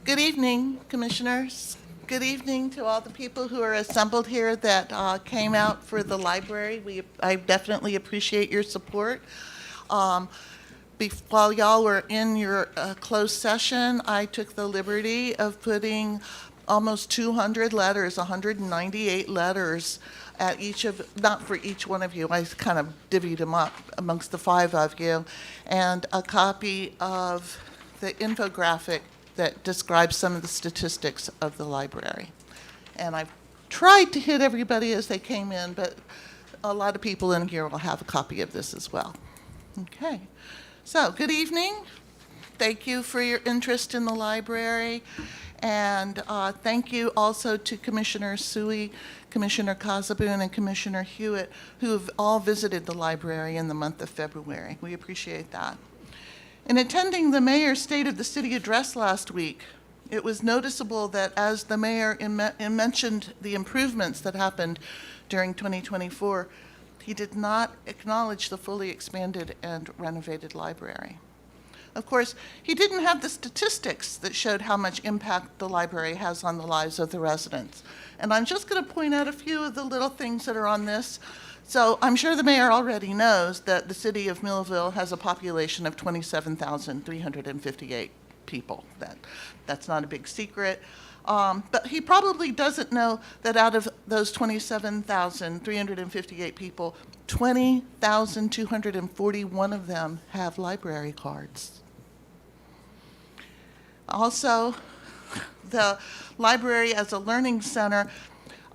Good evening, Commissioners. Good evening to all the people who are assembled here that came out for the library. I definitely appreciate your support. Um, While y'all were in your closed session, I took the liberty of putting almost 200 letters, 198 letters at each of, not for each one of you, I kind of divvied them up amongst the 5 of you, and a copy of the infographic that describes some of the statistics of the library. And I've tried to hit everybody as they came in, but a lot of people in here will have a copy of this as well. Okay. So, good evening. Thank you for your interest in the library. And thank you also to Commissioner Sui, Commissioner Casaboon, and Commissioner Hewitt, who have all visited the library in the month of February. We appreciate that. In attending the mayor's State of the City address last week, it was noticeable that as the mayor mentioned the improvements that happened during 2024, he did not acknowledge the fully expanded and renovated library. Of course, he didn't have the statistics that showed how much impact the library has on the lives of the residents. And I'm just going to point out a few of the little things that are on this. So I'm sure the mayor already knows that the city of Millville has a population of 27,358 people. That's not a big secret. But he probably doesn't know that out of those 27,358 people, 20,241 of them have library cards. Also, the library as a learning center,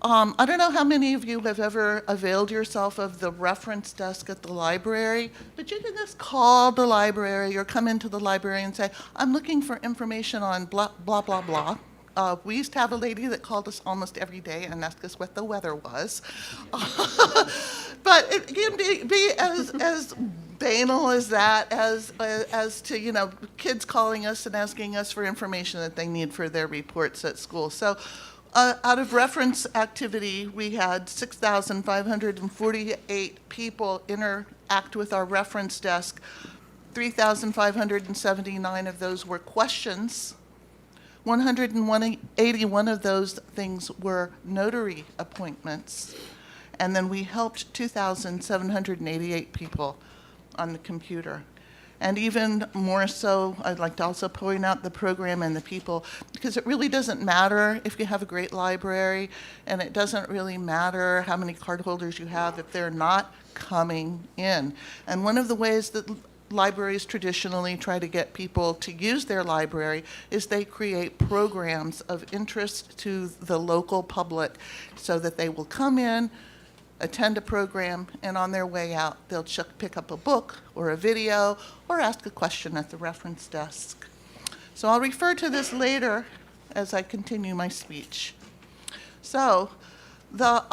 I don't know how many of you have ever availed yourself of the reference desk at the library, but you can just call the library or come into the library and say, I'm looking for information on blah, blah, blah, blah. We used to have a lady that called us almost every day and asked us what the weather was. But it can be as banal as that, as to, kids calling us and asking us for information that they need for their reports at school. So out of reference activity, we had 6,548 people interact with our reference desk. 3,579 of those were questions. 181 of those things were notary appointments. And then we helped 2,788 people on the computer. And even more so, I'd like to also point out the program and the people, because it really doesn't matter if you have a great library, and it doesn't really matter how many cardholders you have if they're not coming in. And one of the ways that libraries traditionally try to get people to use their library is they create programs of interest to the local public so that they will come in, attend a program, and on their way out, they'll pick up a book or a video or ask a question at the reference desk. So I'll refer to this later as I continue my speech. So the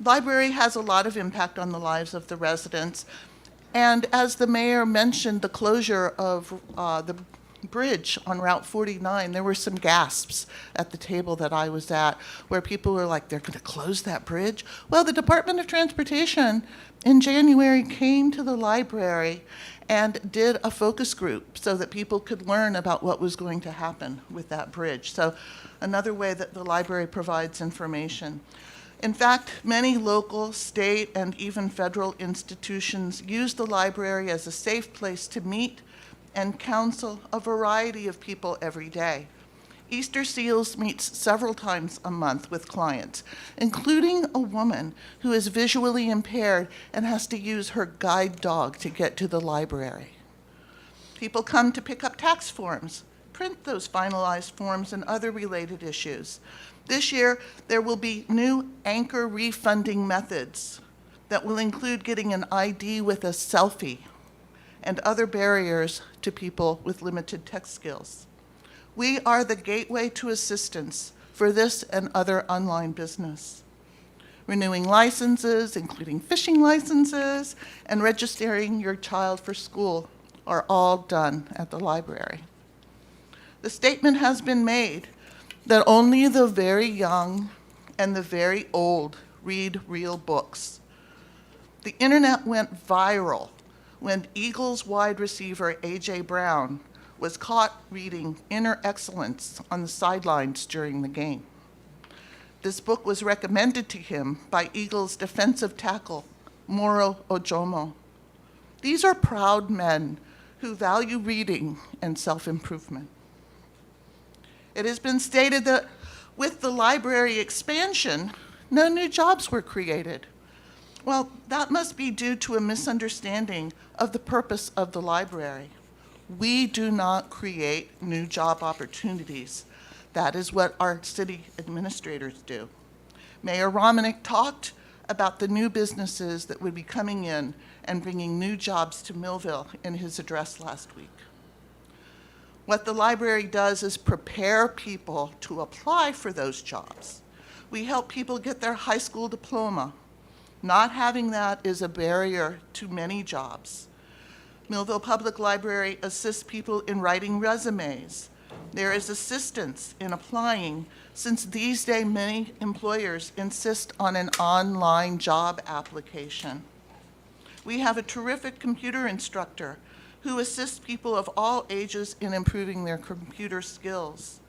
library has a lot of impact on the lives of the residents. And as the mayor mentioned the closure of the bridge on Route 49, there were some gasps at the table that I was at where people were like, they're going to close that bridge? Well, the Department of Transportation in January came to the library and did a focus group so that people could learn about what was going to happen with that bridge. So another way that the library provides information. In fact, many local, state, and even federal institutions use the library as a safe place to meet and counsel a variety of people every day. Easter Seals meets several times a month with clients, including a woman who is visually impaired and has to use her guide dog to get to the library. People come to pick up tax forms, print those finalized forms, and other related issues. This year, there will be new anchor refunding methods that will include getting an ID with a selfie and other barriers to people with limited tech skills. We are the gateway to assistance for this and other online business. Renewing licenses, including fishing licenses, and registering your child for school are all done at the library. The statement has been made that only the very young and the very old read real books. The internet went viral when Eagles wide receiver A.J. Brown was caught reading Inner Excellence on the sidelines during the game. This book was recommended to him by Eagles defensive tackle, Moro Ojomo. These are proud men who value reading and self-improvement. It has been stated that with the library expansion, no new jobs were created. Well, that must be due to a misunderstanding of the purpose of the library. We do not create new job opportunities. That is what our city administrators do. Mayor Romanek talked about the new businesses that would be coming in and bringing new jobs to Millville in his address last week. What the library does is prepare people to apply for those jobs. We help people get their high school diploma. Not having that is a barrier to many jobs. Millville Public Library assists people in writing resumes. There is assistance in applying, since these days many employers insist on an online job application. We have a terrific computer instructor who assists people of all ages in improving their computer skills.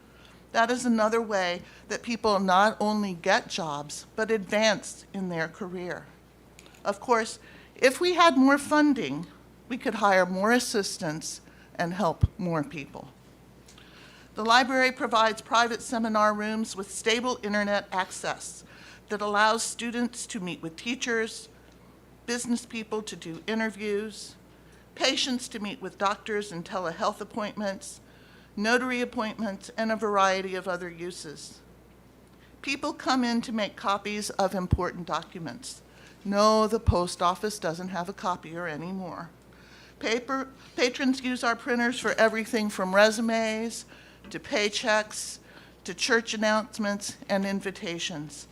That is another way that people not only get jobs, but advance in their career. Of course, if we had more funding, we could hire more assistants and help more people. The library provides private seminar rooms with stable internet access that allows students to meet with teachers, business people to do interviews, patients to meet with doctors and telehealth appointments, notary appointments, and a variety of other uses. People come in to make copies of important documents. No, the post office doesn't have a copier anymore. Patrons use our printers for everything from resumes to paychecks to church announcements and invitations.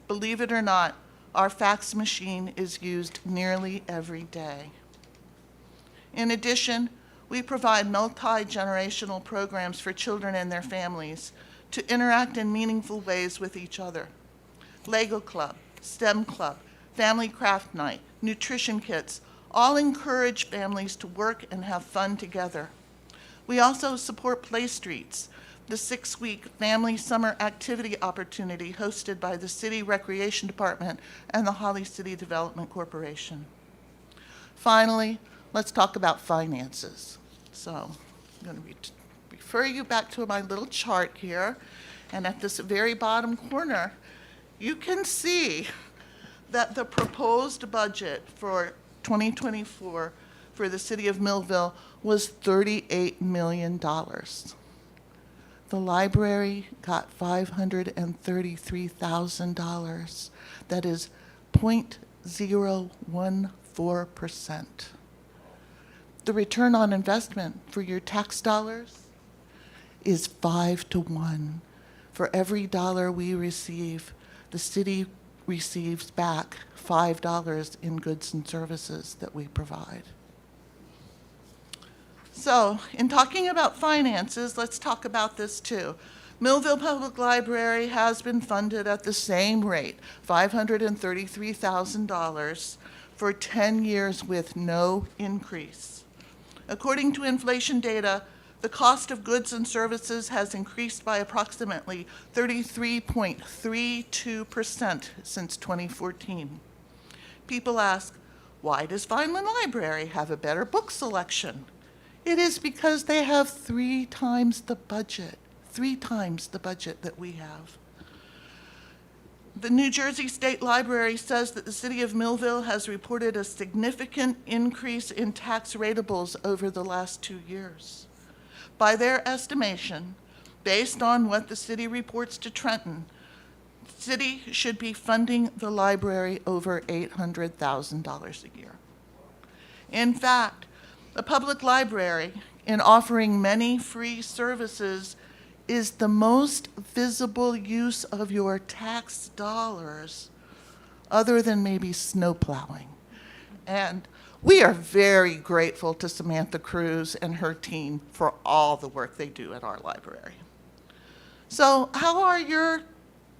Believe it or not, our fax machine is used nearly every day. In addition, we provide multi-generational programs for children and their families to interact in meaningful ways with each other. Lego Club, STEM Club, Family Craft Night, nutrition kits, all encourage families to work and have fun together. We also support Play Streets, the 6-week family summer activity opportunity hosted by the City Recreation Department and the Holly City Development Corporation. Finally, let's talk about finances. So I'm going to refer you back to my little chart here, and at this very bottom corner, you can see that the proposed budget for 2024 for the city of Millville was $38 million. The library got $533,000. That is 0.014%. The return on investment for your tax dollars is 5 to 1. For every dollar we receive, the city receives back $5 in goods and services that we provide. So, in talking about finances, let's talk about this too. Millville Public Library has been funded at the same rate, $533,000, for 10 years with no increase. According to inflation data, the cost of goods and services has increased by approximately 33.32% since 2014. People ask, why does Vineland Library have a better book selection? It is because they have 3 times the budget that we have. The New Jersey State Library says that the city of Millville has reported a significant increase in tax ratables over the last 2 years. By their estimation, based on what the city reports to Trenton, the city should be funding the library over $800,000 a year. In fact, the public library, in offering many free services, is the most visible use of your tax dollars, other than maybe snow plowing. And we are very grateful to Samantha Cruz and her team for all the work they do at our library. So how are your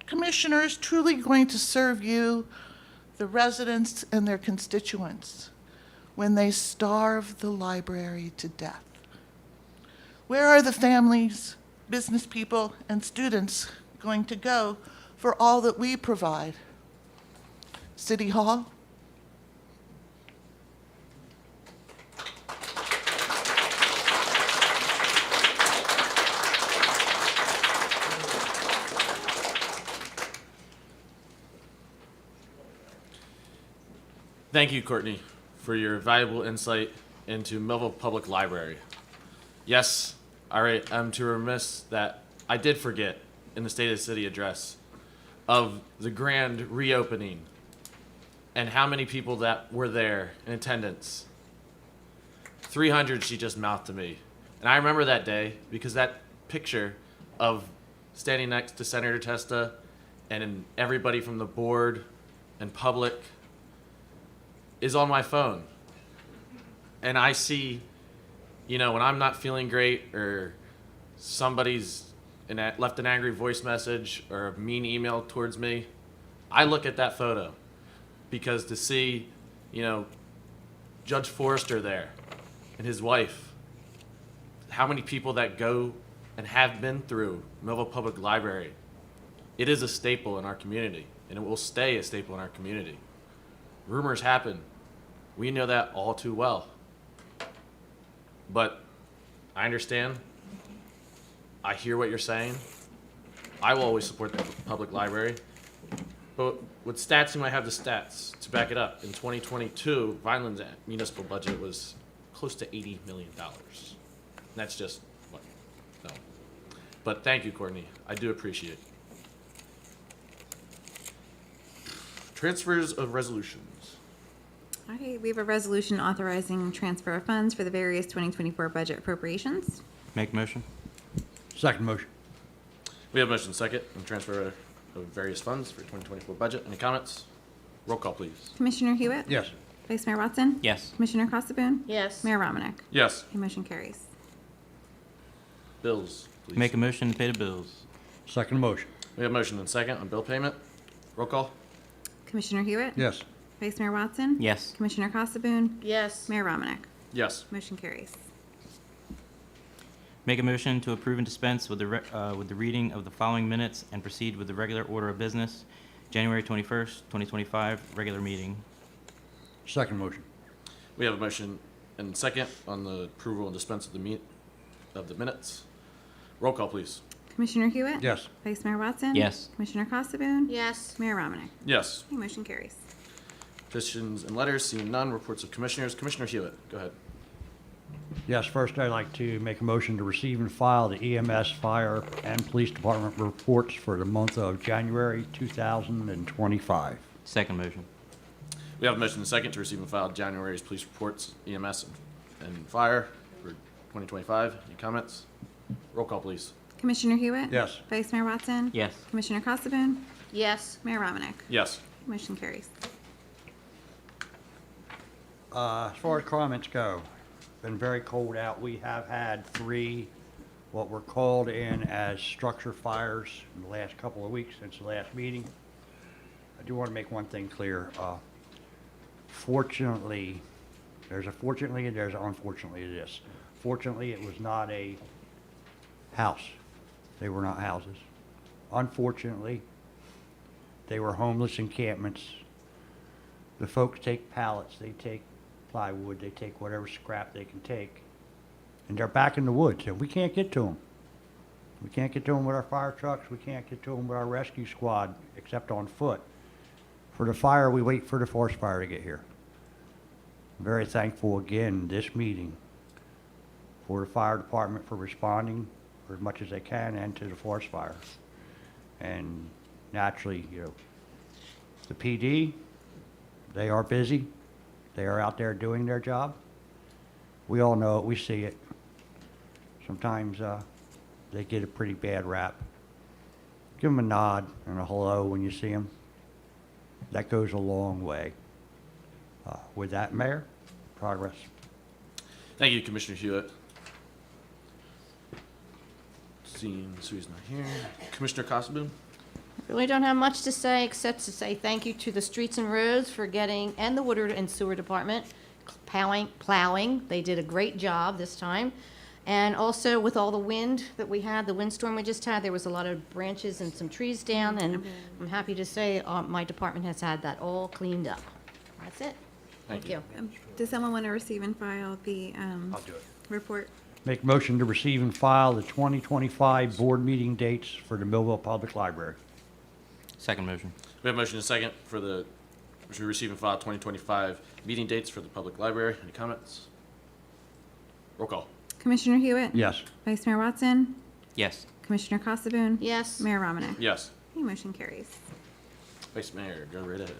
commissioners truly going to serve you, the residents and their constituents, when they starve the library to death? Where are the families, business people, and students going to go for all that we provide? City Hall? Thank you, Courtney, for your valuable insight into Millville Public Library. Yes, I'm too remiss that I did forget in the State of the City address of the grand reopening and how many people that were there in attendance. 300, she just mouthed to me. And I remember that day because that picture of standing next to Senator Testa and everybody from the board and public is on my phone. And I see, when I'm not feeling great or somebody's left an angry voice message or a mean email towards me, I look at that photo because to see, Judge Forrester there and his wife, how many people that go and have been through Millville Public Library, it is a staple in our community and it will stay a staple in our community. Rumors happen. We know that all too well. But I understand. I hear what you're saying. I will always support the public library. But with stats, you might have the stats to back it up. In 2022, Vineland's municipal budget was close to $80 million. And that's just what? No. But thank you, Courtney. I do appreciate it. Transfers of resolutions. All right, we have a resolution authorizing transfer of funds for the various 2024 budget appropriations. Make motion. Second motion. We have a motion second on transfer of various funds for 2024 budget. Any comments? Roll call, please. Commissioner Hewitt? Yes. Vice Mayor Watson? Yes. Commissioner Casabun? Yes. Mayor Romanek? Yes. The motion carries. Bills, please. Make a motion to pay the bills. Second motion. We have a motion and second on bill payment. Roll call. Commissioner Hewitt? Yes. Vice Mayor Watson? Yes. Commissioner Casabun? Yes. Mayor Romanek? Yes. Motion carries. Make a motion to approve and dispense with the reading of the following minutes and proceed with the regular order of business. January 21st, 2025, regular meeting. Second motion. We have a motion and second on the approval and dispense of the minutes. Roll call, please. Commissioner Hewitt? Yes. Vice Mayor Watson? Yes. Commissioner Casabun? Yes. Mayor Romanek? Yes. The motion carries. Petitions and letters, seeing none. Reports of commissioners. Commissioner Hewitt, go ahead. Yes, first I'd like to make a motion to receive and file the EMS, fire, and police department reports for the month of January 2025. Second motion. We have a motion and second to receive and file January's police reports, EMS and fire for 2025. Any comments? Roll call, please. Commissioner Hewitt? Yes. Vice Mayor Watson? Yes. Commissioner Casabun? Yes. Mayor Romanek? Yes. Motion carries. As far as comments go, been very cold out. We have had 3 what were called in as structure fires in the last couple of weeks since the last meeting. I do want to make one thing clear. Fortunately, there's a fortunately and there's an unfortunately to this. Fortunately, it was not a house. They were not houses. Unfortunately, they were homeless encampments. The folks take pallets, they take plywood, they take whatever scrap they can take, and they're back in the woods, and we can't get to them. We can't get to them with our fire trucks, we can't get to them with our rescue squad, except on foot. For the fire, we wait for the forest fire to get here. I'm very thankful again, this meeting, for the fire department for responding for as much as they can and to the forest fire. And naturally, the PD, they are busy. They are out there doing their job. We all know it. We see it. Sometimes they get a pretty bad rap. Give them a nod and a hello when you see them. That goes a long way. With that, Mayor, progress. Thank you, Commissioner Hewitt. Seeing Sue's not here. Commissioner Casabun? Really don't have much to say except to say thank you to the Streets and Roads for getting, and the Water and Sewer Department, plowing. They did a great job this time. And also with all the wind that we had, the windstorm we just had, there was a lot of branches and some trees down, and I'm happy to say my department has had that all cleaned up. That's it. Thank Thank you. you. Does someone want to receive and file the I'll do it. report? Make motion to receive and file the 2025 board meeting dates for the Millville Public Library. Second motion. We have motion and second to receive and file 2025 meeting dates for the public library. Any comments? Roll call. Commissioner Hewitt? Yes. Vice Mayor Watson? Yes. Commissioner Casabun? Yes. Mayor Romanek? Yes. Okay, motion carries. Vice Mayor, go right ahead.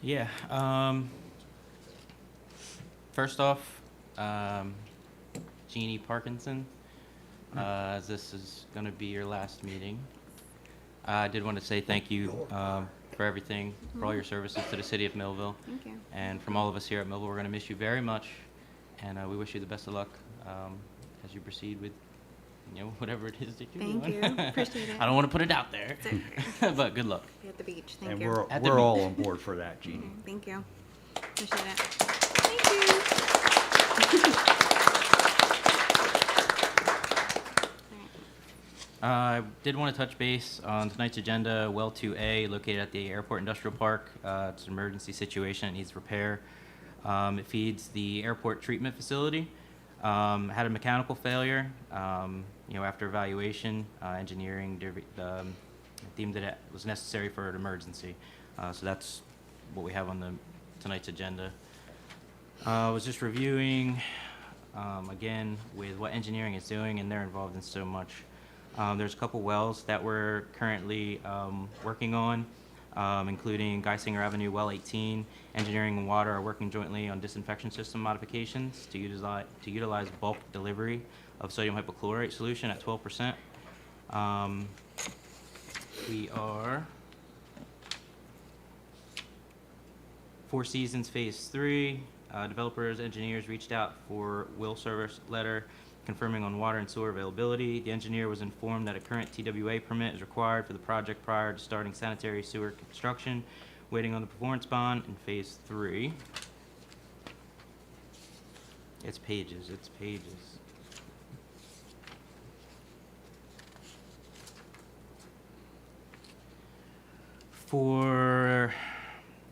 Yeah. First off, Jeannie Parkinson, as this is going to be your last meeting, I did want to say thank you for everything, for all your services to the city of Millville. Thank you. And from all of us here at Millville, we're going to miss you very much, and we wish you the best of luck as you proceed with, whatever it is that you're Thank doing. you. Appreciate it. I don't want to put it out there, It's okay. but good luck. Be at the beach. Thank And you. we're At the we're all beach. on board for that, Jeannie. Okay, thank you. Appreciate it. Thank you. I did want to touch base on tonight's agenda, Well 2A, located at the Airport Industrial Park. It's an emergency situation, it needs repair. It feeds the airport treatment facility. Had a mechanical failure. After evaluation, engineering deemed that it was necessary for an emergency. So that's what we have on tonight's agenda. I was just reviewing, again, with what engineering is doing, and they're involved in so much. There's a couple wells that we're currently working on, including Geisinger Avenue Well 18. Engineering and water are working jointly on disinfection system modifications to utilize bulk delivery of sodium hypochlorite solution at 12%. We are Four Seasons Phase 3. Developers, engineers reached out for will service letter confirming on water and sewer availability. The engineer was informed that a current TWA permit is required for the project prior to starting sanitary sewer construction, waiting on the performance bond in Phase 3. It's pages. For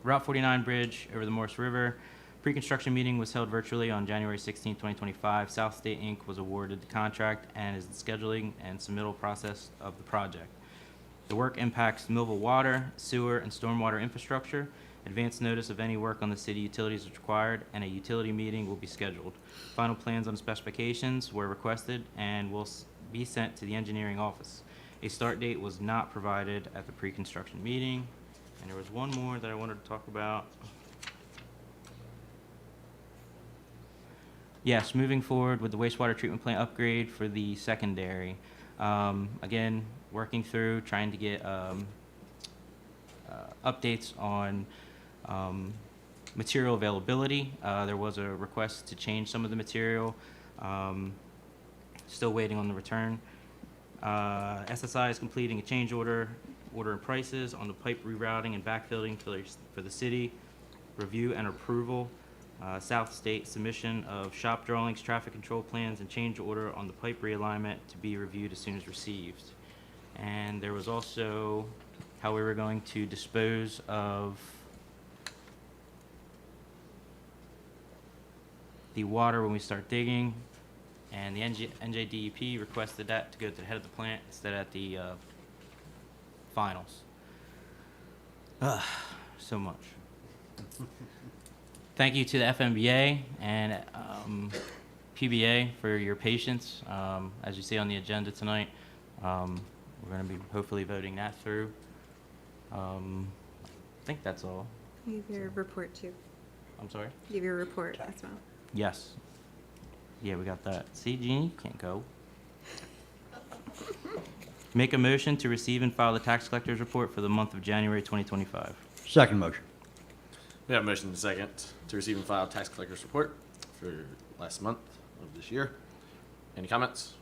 Route 49 bridge over the Morse River, pre-construction meeting was held virtually on January 16, 2025. South State Inc. was awarded the contract and is in scheduling and submittal process of the project. The work impacts Millville water, sewer, and stormwater infrastructure. Advance notice of any work on the city utilities is required, and a utility meeting will be scheduled. Final plans on specifications were requested and will be sent to the engineering office. A start date was not provided at the pre-construction meeting. And there was one more that I wanted to talk about. Yes, moving forward with the wastewater treatment plant upgrade for the secondary. Again, working through, trying to get updates on material availability. There was a request to change some of the material. Still waiting on the return. SSI is completing a change order and prices on the pipe rerouting and backfilling for the city. Review and approval. South State submission of shop drawings, traffic control plans, and change order on the pipe realignment to be reviewed as soon as received. And there was also how we were going to dispose of the water when we start digging. And the NJDEP requested that to go to the head of the plant instead at the finals. So much. Thank you to the FMBA and PBA for your patience. As you see on the agenda tonight, we're going to be hopefully voting that through. I think that's all. You have your report too. I'm sorry? You have your report as well. Yes. Yeah, we got that. See, Jeannie, you can't go. Make a motion to receive and file the tax collector's report for the month of January 2025. Second motion. We have a motion and second to receive and file tax collector's report for last month of this year. Any comments?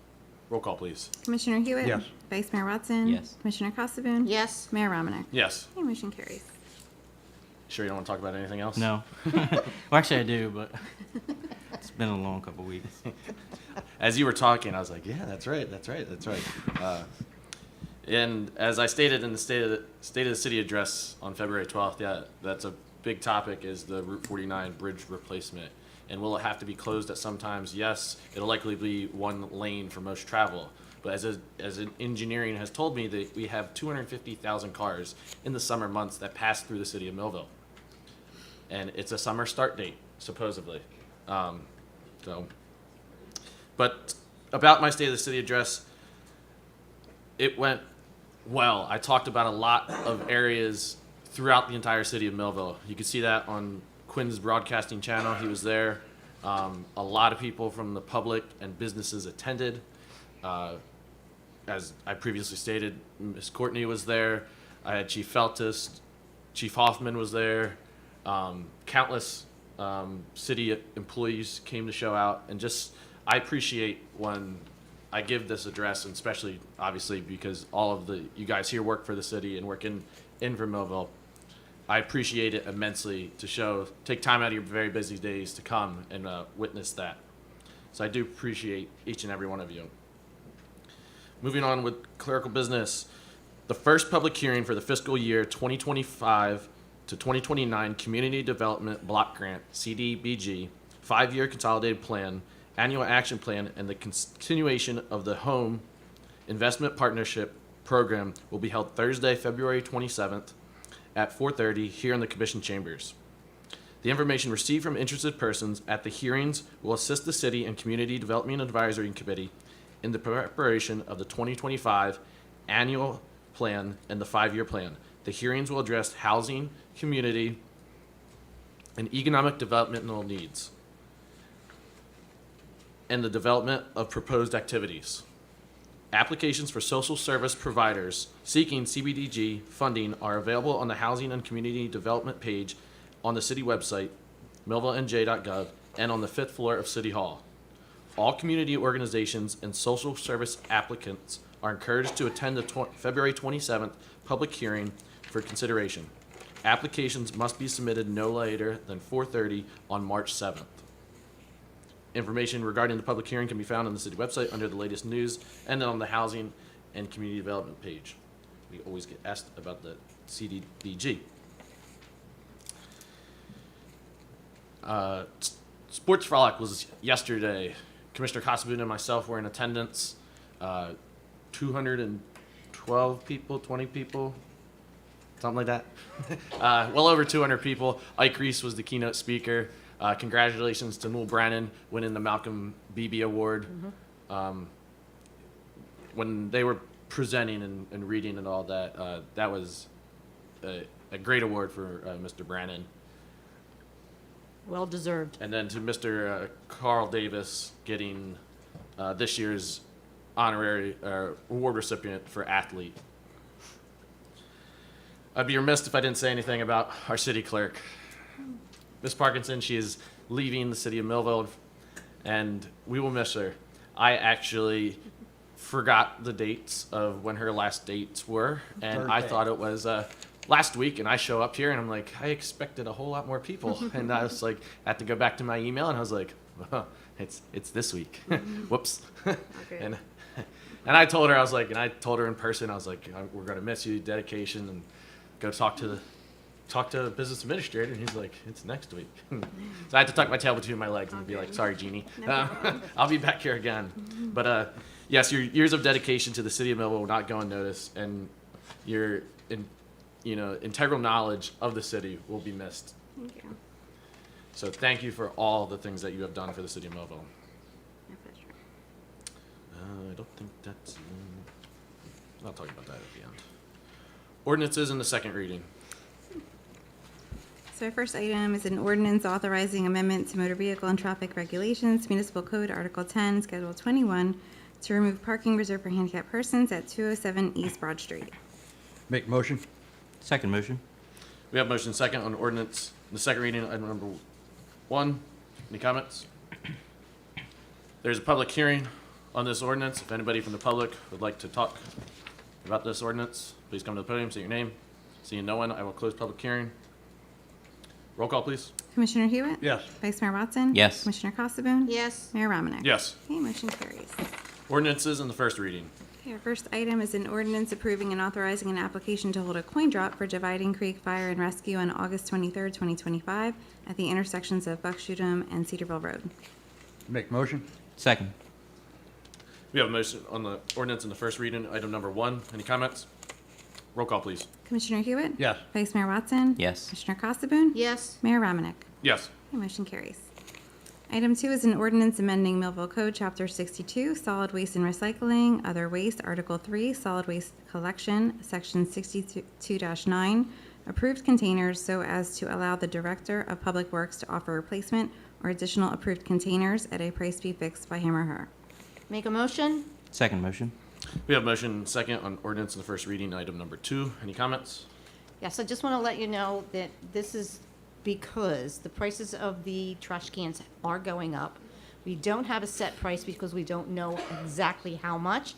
Roll call, please. Commissioner Hewitt? Yes. Vice Mayor Watson? Yes. Commissioner Casabun? Yes. Mayor Romanek? Yes. Okay, motion carries. Sure you don't want to talk about anything else? No. Well, actually, I do, but It's been a long couple weeks. As you were talking, I was like, yeah, that's right. And as I stated in the State of the City address on February 12th, yeah, that's a big topic, is the Route 49 bridge replacement. And will it have to be closed at some times? Yes, it'll likely be one lane for most travel. But as an engineering has told me, that we have 250,000 cars in the summer months that pass through the city of Millville. And it's a summer start date, supposedly. But about my State of the City address, it went well. I talked about a lot of areas throughout the entire city of Millville. You could see that on Quinn's broadcasting channel. He was there. A lot of people from the public and businesses attended. As I previously stated, Ms. Courtney was there. I had Chief Feltus, Chief Hoffman was there. Countless city employees came to show out, and just I appreciate when I give this address, and especially obviously because all of you guys here work for the city and work in for Millville. I appreciate it immensely to take time out of your very busy days to come and witness that. So I do appreciate each and every one of you. Moving on with clerical business, the first public hearing for the fiscal year 2025 to 2029 Community Development Block Grant, CDBG, 5-year consolidated plan, annual action plan, and the continuation of the Home Investment Partnership Program will be held Thursday, February 27th at 4:30 here in the Commission Chambers. The information received from interested persons at the hearings will assist the City and Community Development Advisory Committee in the preparation of the 2025 annual plan and the 5-year plan. The hearings will address housing, community, and economic developmental needs, and the development of proposed activities. Applications for social service providers seeking CBDG funding are available on the Housing and Community Development page on the city website, millvillenj.gov, and on the 5th floor of City Hall. All community organizations and social service applicants are encouraged to attend the February 27th public hearing for consideration. Applications must be submitted no later than 4:30 on March 7th. Information regarding the public hearing can be found on the city website under the latest news and then on the Housing and Community Development page. We always get asked about the CDBG. Sports Frolic was yesterday. Commissioner Casabun and myself were in attendance. 212 people, 20 people, something like that. Well over 200 people. Ike Reese was the keynote speaker. Congratulations to Newell Brannon winning the Malcolm Beebe Award. When they were presenting and reading and all that, that was a great award for Mr. Brannon. Well deserved. And then to Mr. Carl Davis getting this year's honorary award recipient for athlete. I'd be remiss if I didn't say anything about our city clerk. Ms. Parkinson, she is leaving the city of Millville, and we will miss her. I actually forgot the dates of when her last dates were, and I thought it was last week, and I show up here, and I'm like, I expected a whole lot more people, and I was like, I had to go back to my email, and I was like, oh, it's this week. Whoops. Okay. And I told her, and I told her in person, I was like, we're gonna miss you, dedication, and go talk to the business administrator, and he's like, it's next week. So I had to tuck my tail between my legs and be like, sorry, Jeannie. I'll be back here again. But yes, your years of dedication to the city of Millville will not go unnoticed, and your integral knowledge of the city will be missed. Thank you. So thank you for all the things that you have done for the city of Millville. My pleasure. I don't think that's... I'll talk about that at the end. Ordinances in the second reading. So our first item is an ordinance authorizing amendment to motor vehicle and traffic regulations, municipal code, Article 10, Schedule 21, to remove parking reserved for handicapped persons at 207 East Broad Street. Make motion? Second motion. We have motion second on ordinance in the second reading, item number 1. Any comments? There's a public hearing on this ordinance. If anybody from the public would like to talk about this ordinance, please come to the podium, say your name. Seeing no one, I will close public hearing. Roll call, please. Commissioner Hewitt? Yes. Vice Mayor Watson? Yes. Commissioner Casabun? Yes. Mayor Romanek? Yes. Okay, motion carries. Ordinances in the first reading. Okay, our first item is an ordinance approving and authorizing an application to hold a coin drop for Dividing Creek Fire and Rescue on August 23rd, 2025 at the intersections of Buckshootum and Cedarville Road. Make motion? Second. We have a motion on the ordinance in the first reading, item number 1. Any comments? Roll call, please. Commissioner Hewitt? Yes. Vice Mayor Watson? Yes. Commissioner Casabun? Yes. Mayor Romanek? Yes. Okay, motion carries. Item 2 is an ordinance amending Millville Code, Chapter 62, Solid Waste and Recycling, Other Waste, Article 3, Solid Waste Collection, Section 62-9, approved containers so as to allow the Director of Public Works to offer replacement or additional approved containers at a price be fixed by him or her. Make a motion? Second motion. We have a motion and second on ordinance in the first reading, item number 2. Any comments? Yes, I just want to let you know that this is because the prices of the trash cans are going up. We don't have a set price because we don't know exactly how much.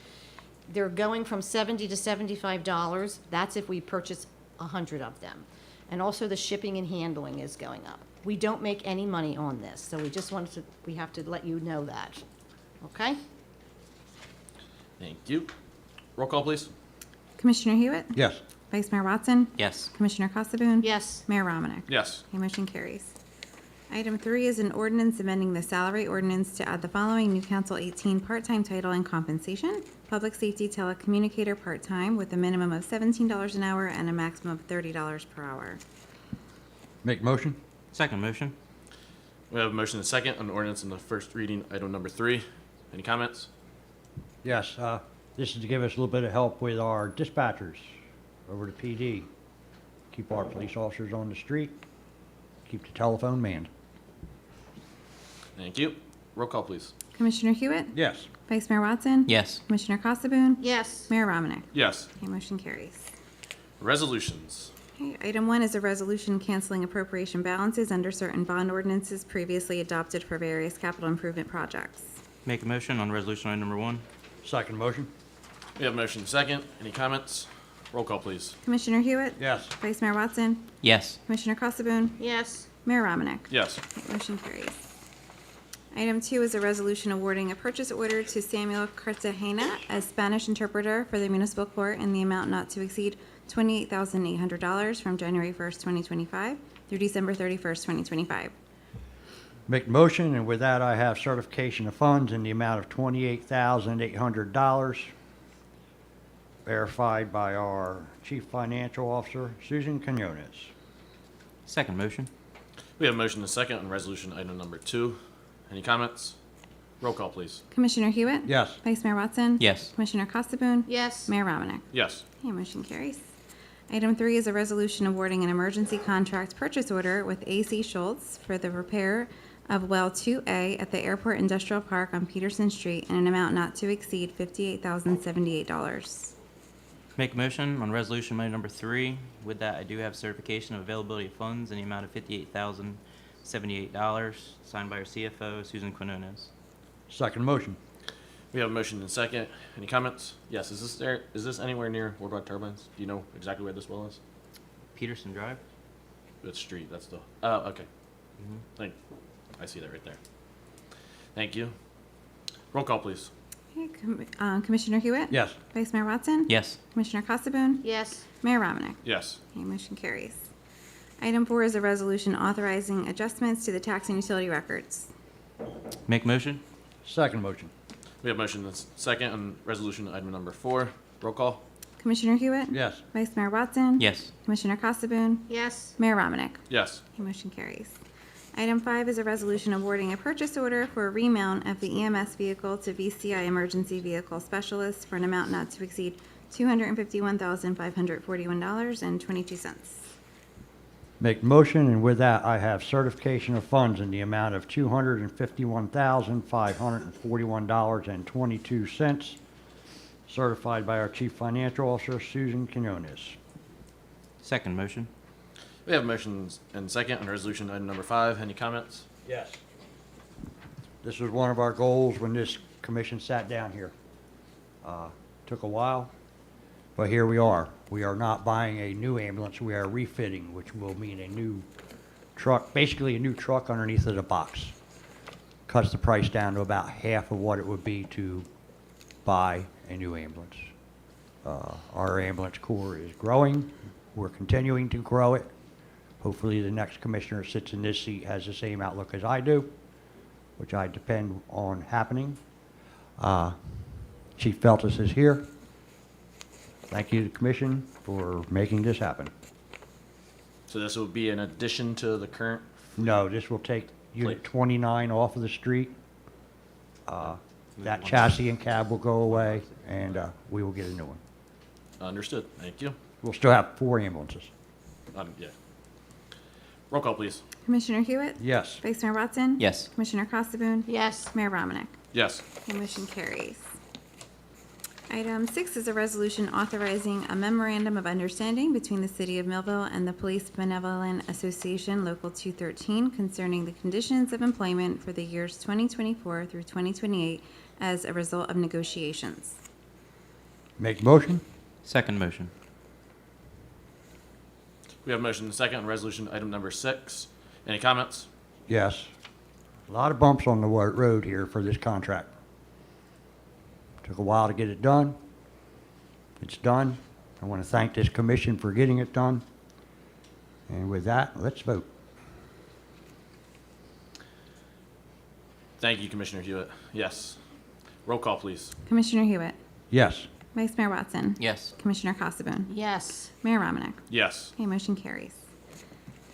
They're going from $70 to $75. That's if we purchase 100 of them. And also the shipping and handling is going up. We don't make any money on this, so we have to let you know that. Okay? Thank you. Roll call, please. Commissioner Hewitt? Yes. Vice Mayor Watson? Yes. Commissioner Casabun? Yes. Mayor Romanek? Yes. Okay, motion carries. Item 3 is an ordinance amending the salary ordinance to add the following new Council 18 part-time title and compensation. Public safety telecommunicator part-time with a minimum of $17 an hour and a maximum of $30 per hour. Make motion? Second motion. We have a motion and second on ordinance in the first reading, item number 3. Any comments? Yes. This is to give us a little bit of help with our dispatchers over the PD. Keep our police officers on the street, keep the telephone manned. Thank you. Roll call, please. Commissioner Hewitt? Yes. Vice Mayor Watson? Yes. Commissioner Casabun? Yes. Mayor Romanek? Yes. Okay, motion carries. Resolutions. Okay, item 1 is a resolution canceling appropriation balances under certain bond ordinances previously adopted for various capital improvement projects. Make a motion on resolution item number 1. Second motion? We have a motion and second. Any comments? Roll call, please. Commissioner Hewitt? Yes. Vice Mayor Watson? Yes. Commissioner Casabun? Yes. Mayor Romanek? Yes. Okay, motion carries. Item 2 is a resolution awarding a purchase order to Samuel Cartagena as Spanish interpreter for the municipal court in the amount not to exceed $28,800 from January 1st, 2025 through December 31st, 2025. Make motion, and with that, I have certification of funds in the amount of $28,800, verified by our Chief Financial Officer, Susan Quinones. Second motion. We have a motion and second on resolution item number 2. Any comments? Roll call, please. Commissioner Hewitt? Yes. Vice Mayor Watson? Yes. Commissioner Casabun? Yes. Mayor Romanek? Yes. Okay, motion carries. Item 3 is a resolution awarding an emergency contract purchase order with A.C. Schultz for the repair of Well 2A at the Airport Industrial Park on Peterson Street in an amount not to exceed $58,078. Make a motion on resolution item number 3. With that, I do have certification of availability of funds in the amount of $58,078, signed by our CFO, Susan Quinones. Second motion? We have a motion and second. Any comments? Yes. Is this anywhere near Worldwide Turbines? Do you know exactly where this well is? Peterson Drive? It's street. That's the. Oh, okay. I see that right there. Thank you. Roll call, please. Okay, Commissioner Hewitt? Yes. Vice Mayor Watson? Yes. Commissioner Casabun? Yes. Mayor Romanek? Yes. Okay, motion carries. Item 4 is a resolution authorizing adjustments to the tax and utility records. Make a motion. Second motion? We have motion and second on resolution item number 4. Roll call. Commissioner Hewitt? Yes. Vice Mayor Watson? Yes. Commissioner Casabun? Yes. Mayor Romanek? Yes. Okay, motion carries. Item 5 is a resolution awarding a purchase order for a remount of the EMS vehicle to VCI Emergency Vehicle Specialist for an amount not to exceed $251,541.22. Make motion, and with that, I have certification of funds in the amount of $251,541.22, certified by our Chief Financial Officer, Susan Quinones. Second motion. We have motion and second on resolution item number 5. Any comments? Yes. This was one of our goals when this commission sat down here. Took a while, but here we are. We are not buying a new ambulance, we are refitting, which will mean a new truck, basically a new truck underneath of the box. Cuts the price down to about half of what it would be to buy a new ambulance. Our ambulance corps is growing. We're continuing to grow it. Hopefully the next commissioner that sits in this seat has the same outlook as I do, which I depend on happening. Chief Feltus is here. Thank you to the commission for making this happen. So this will be in addition to the current? No, this will take Unit Plate. 29 off of the street. That chassis and cab will go away, and we will get a new one. Understood. Thank you. We'll still have 4 ambulances. Yeah. Roll call, please. Commissioner Hewitt? Yes. Vice Mayor Watson? Yes. Commissioner Casabun? Yes. Mayor Romanek? Yes. The motion carries. Item 6 is a resolution authorizing a memorandum of understanding between the City of Millville and the Police Benevolent Association Local 213 concerning the conditions of employment for the years 2024 through 2028 as a result of negotiations. Make motion? Second motion. We have a motion and a second on resolution item number 6. Any comments? Yes. A lot of bumps on the road here for this contract. Took a while to get it done. It's done. I want to thank this commission for getting it done. And with that, let's vote. Thank you, Commissioner Hewitt. Yes. Roll call, please. Commissioner Hewitt? Yes. Vice Mayor Watson? Yes. Commissioner Casabun? Yes. Mayor Romanek? Yes. Okay, motion carries.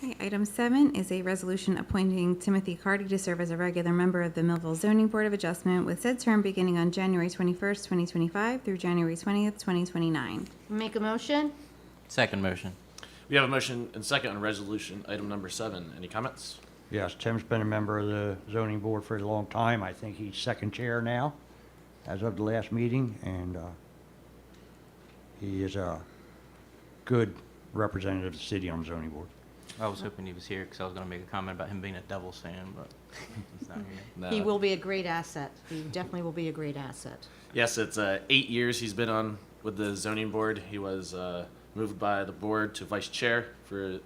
Okay, item 7 is a resolution appointing Timothy Cardy to serve as a regular member of the Millville Zoning Board of Adjustment with said term beginning on January 21st, 2025 through January 20th, 2029. Make a motion? Second motion. We have a motion and second on resolution item number 7. Any comments? Yes, Tim's been a member of the zoning board for a long time. I think he's second chair now, as of the last meeting, and he is a good representative of the city on the zoning board. I was hoping he was here because I was going to make a comment about him being a Devils fan, but he's not here. No. He will be a great asset. He definitely will be a great asset. Yes, it's 8 years he's been on with the zoning board. He was moved by the board to vice chair for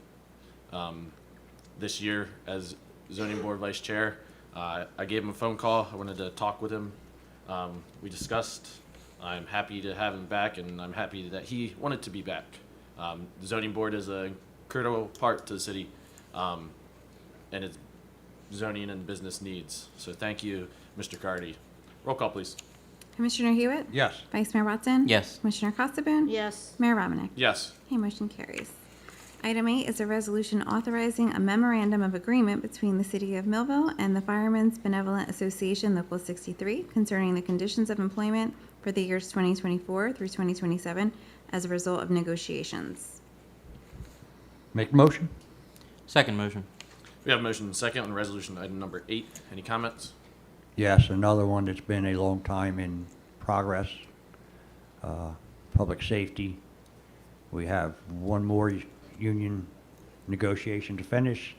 this year as zoning board vice chair. I gave him a phone call. I wanted to talk with him. We discussed. I'm happy to have him back, and I'm happy that he wanted to be back. The zoning board is a critical part to the city and its zoning and business needs. So thank you, Mr. Cardy. Roll call, please. Commissioner Hewitt? Yes. Vice Mayor Watson? Yes. Commissioner Casabun? Yes. Mayor Romanek? Yes. Okay, motion carries. Item 8 is a resolution authorizing a memorandum of agreement between the City of Millville and the Firemen's Benevolent Association Local 63 concerning the conditions of employment for the years 2024 through 2027 as a result of negotiations. Make motion? Second motion. We have a motion and second on resolution item number 8. Any comments? Yes, another one that's been a long time in progress. Public safety. We have one more union negotiation to finish,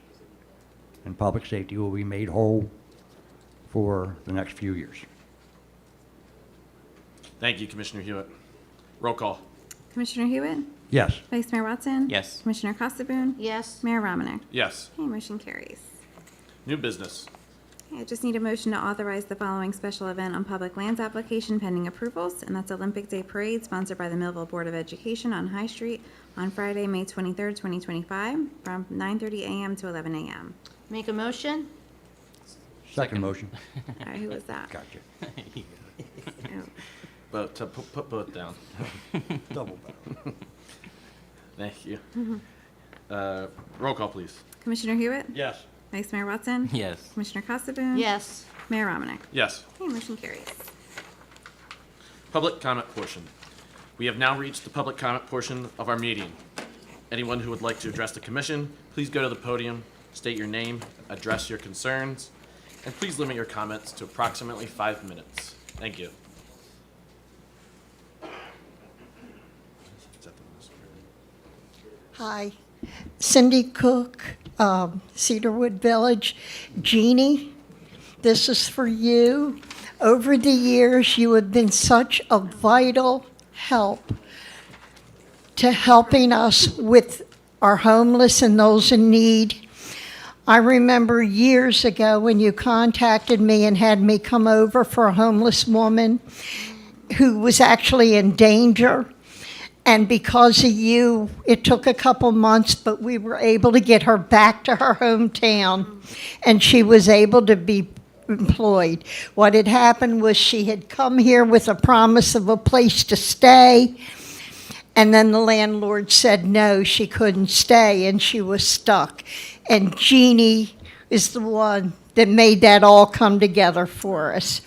and public safety will be made whole for the next few years. Thank you, Commissioner Hewitt. Roll call. Commissioner Hewitt? Yes. Vice Mayor Watson? Yes. Commissioner Casabun? Yes. Mayor Romanek? Yes. Okay, motion carries. New business. I just need a motion to authorize the following special event on public lands application pending approvals, and that's Olympic Day Parade sponsored by the Millville Board of Education on High Street on Friday, May 23rd, 2025, from 9:30 a.m. to 11 a.m. Make a motion? Second motion. Who was that? Gotcha. Oh, But to put both down. Double barrel. Thank you. Roll call, please. Commissioner Hewitt? Yes. Vice Mayor Watson? Yes. Commissioner Casabun? Yes. Mayor Romanek? Yes. Okay, motion carries. Public comment portion. We have now reached the public comment portion of our meeting. Anyone who would like to address the commission, please go to the podium, state your name, address your concerns, and please limit your comments to approximately 5 minutes. Thank you. Hi, Cindy Cook, Cedarwood Village. Jeannie, this is for you. Over the years, you have been such a vital help to helping us with our homeless and those in need. I remember years ago when you contacted me and had me come over for a homeless woman who was actually in danger. And because of you, it took a couple months, but we were able to get her back to her hometown, and she was able to be employed. What had happened was she had come here with a promise of a place to stay, and then the landlord said no, she couldn't stay, and she was stuck. And Jeannie is the one that made that all come together for us.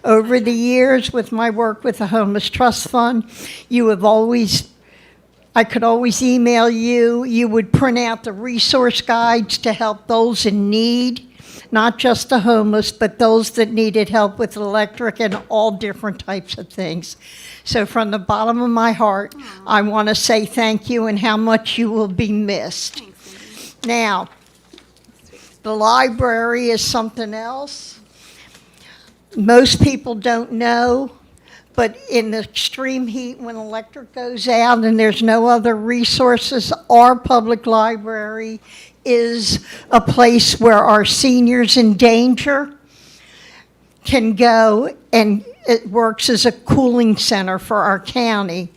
Over the years, with my work with the Homeless Trust Fund, I could always email you. You would print out the resource guides to help those in need, not just the homeless, but those that needed help with electric and all different types of things. So from the bottom of my heart, I want to say thank you and how much you will be missed. Now, the library is something else. Most people don't know, but in the extreme heat, when electric goes out and there's no other resources, our public library is a place where our seniors in danger can go, and it works as a cooling center for our county.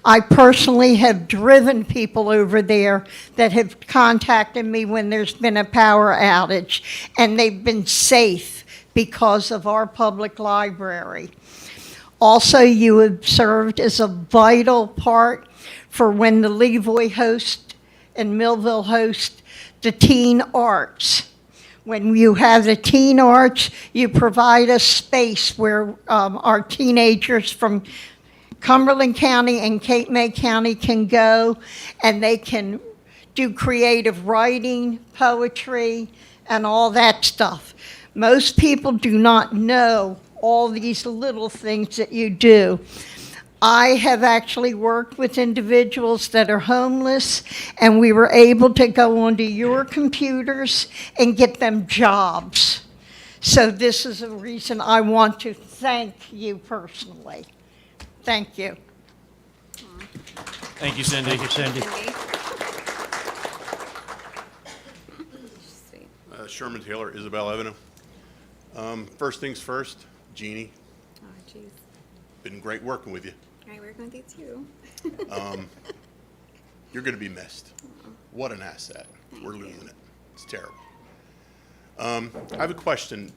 I personally have driven people over there that have contacted me when there's been a power outage, and they've been safe because of our public library. Also, you have served as a vital part for when the Levoy host and Millville host the teen arts. When you have the teen arts, you provide a space where our teenagers from Cumberland County and Cape May County can go, and they can do creative writing, poetry, and all that stuff. Most people do not know all these little things that you do. I have actually worked with individuals that are homeless, and we were able to go onto your computers and get them jobs. So this is a reason I want to thank you personally. Thank you. Thank you, Cindy. Thank you, Cindy. Sweet. Sherman Taylor, Isabel Avenue. First things first, Jeannie, Oh, jeez. been great working with you. All right, working with you too. You're going to be missed. What an asset. We're losing it. It's terrible. I have a question.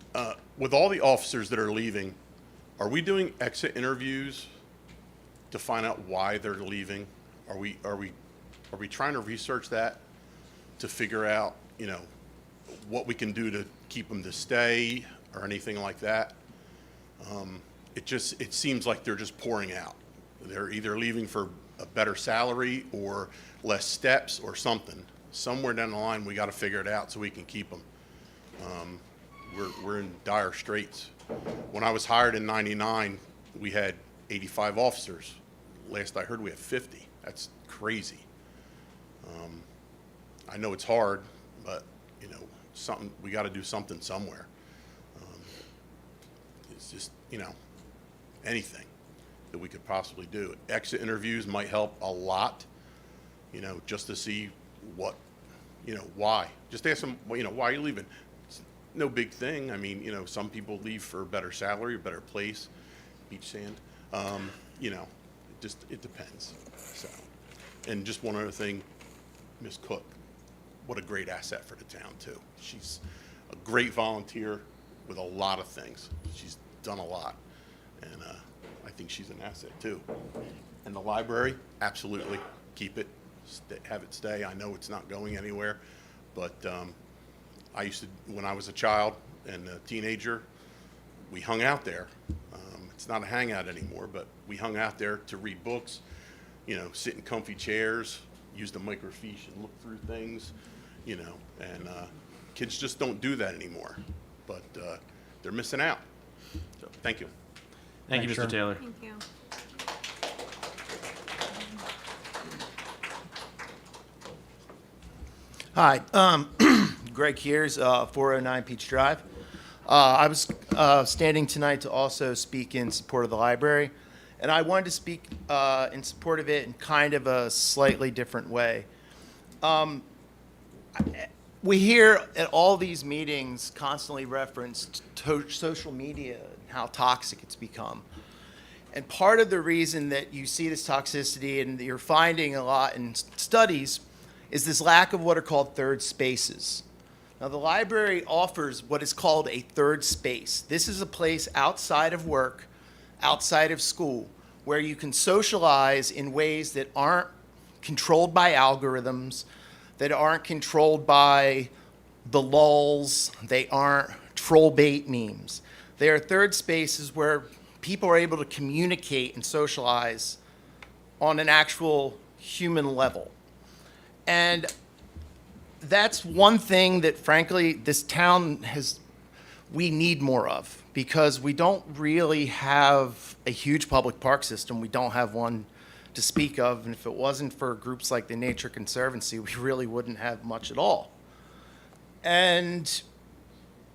With all the officers that are leaving, are we doing exit interviews to find out why they're leaving? Are we trying to research that to figure out, what we can do to keep them to stay or anything like that? It seems like they're just pouring out. They're either leaving for a better salary or less steps or something. Somewhere down the line, we got to figure it out so we can keep them. We're in dire straits. When I was hired in '99, we had 85 officers. Last I heard, we have 50. That's crazy. I know it's hard, but we got to do something somewhere. It's just anything that we could possibly do. Exit interviews might help a lot. Just to see what, why. Just ask them, why are you leaving? It's no big thing. I mean, some people leave for a better salary, a better place, beach sand. It depends. So, and just one other thing, Miss Cook, what a great asset for the town too. She's a great volunteer with a lot of things. She's done a lot, and I think she's an asset too. And the library, absolutely, keep it, have it stay. I know it's not going anywhere, but I used to, when I was a child and a teenager, we hung out there. It's not a hangout anymore, but we hung out there to read books, sit in comfy chairs, use the microfiche and look through things, and kids just don't do that anymore, but they're missing out. So, thank you. Thank you, Thanks, Mr. Taylor. Thank you. Hi, Greg Heers, 409 Peach Drive. I was standing tonight to also speak in support of the library, and I wanted to speak in support of it in kind of a slightly different way. we hear at all these meetings constantly referenced social media and how toxic it's become. And part of the reason that you see this toxicity and that you're finding a lot in studies is this lack of what are called third spaces. Now, the library offers what is called a third space. This is a place outside of work, outside of school, where you can socialize in ways that aren't controlled by algorithms, that aren't controlled by the lulls, they aren't troll bait memes. They are third spaces where people are able to communicate and socialize on an actual human level. And that's one thing that, frankly, this town we need more of, because we don't really have a huge public park system. We don't have one to speak of, and if it wasn't for groups like the Nature Conservancy, we really wouldn't have much at all. And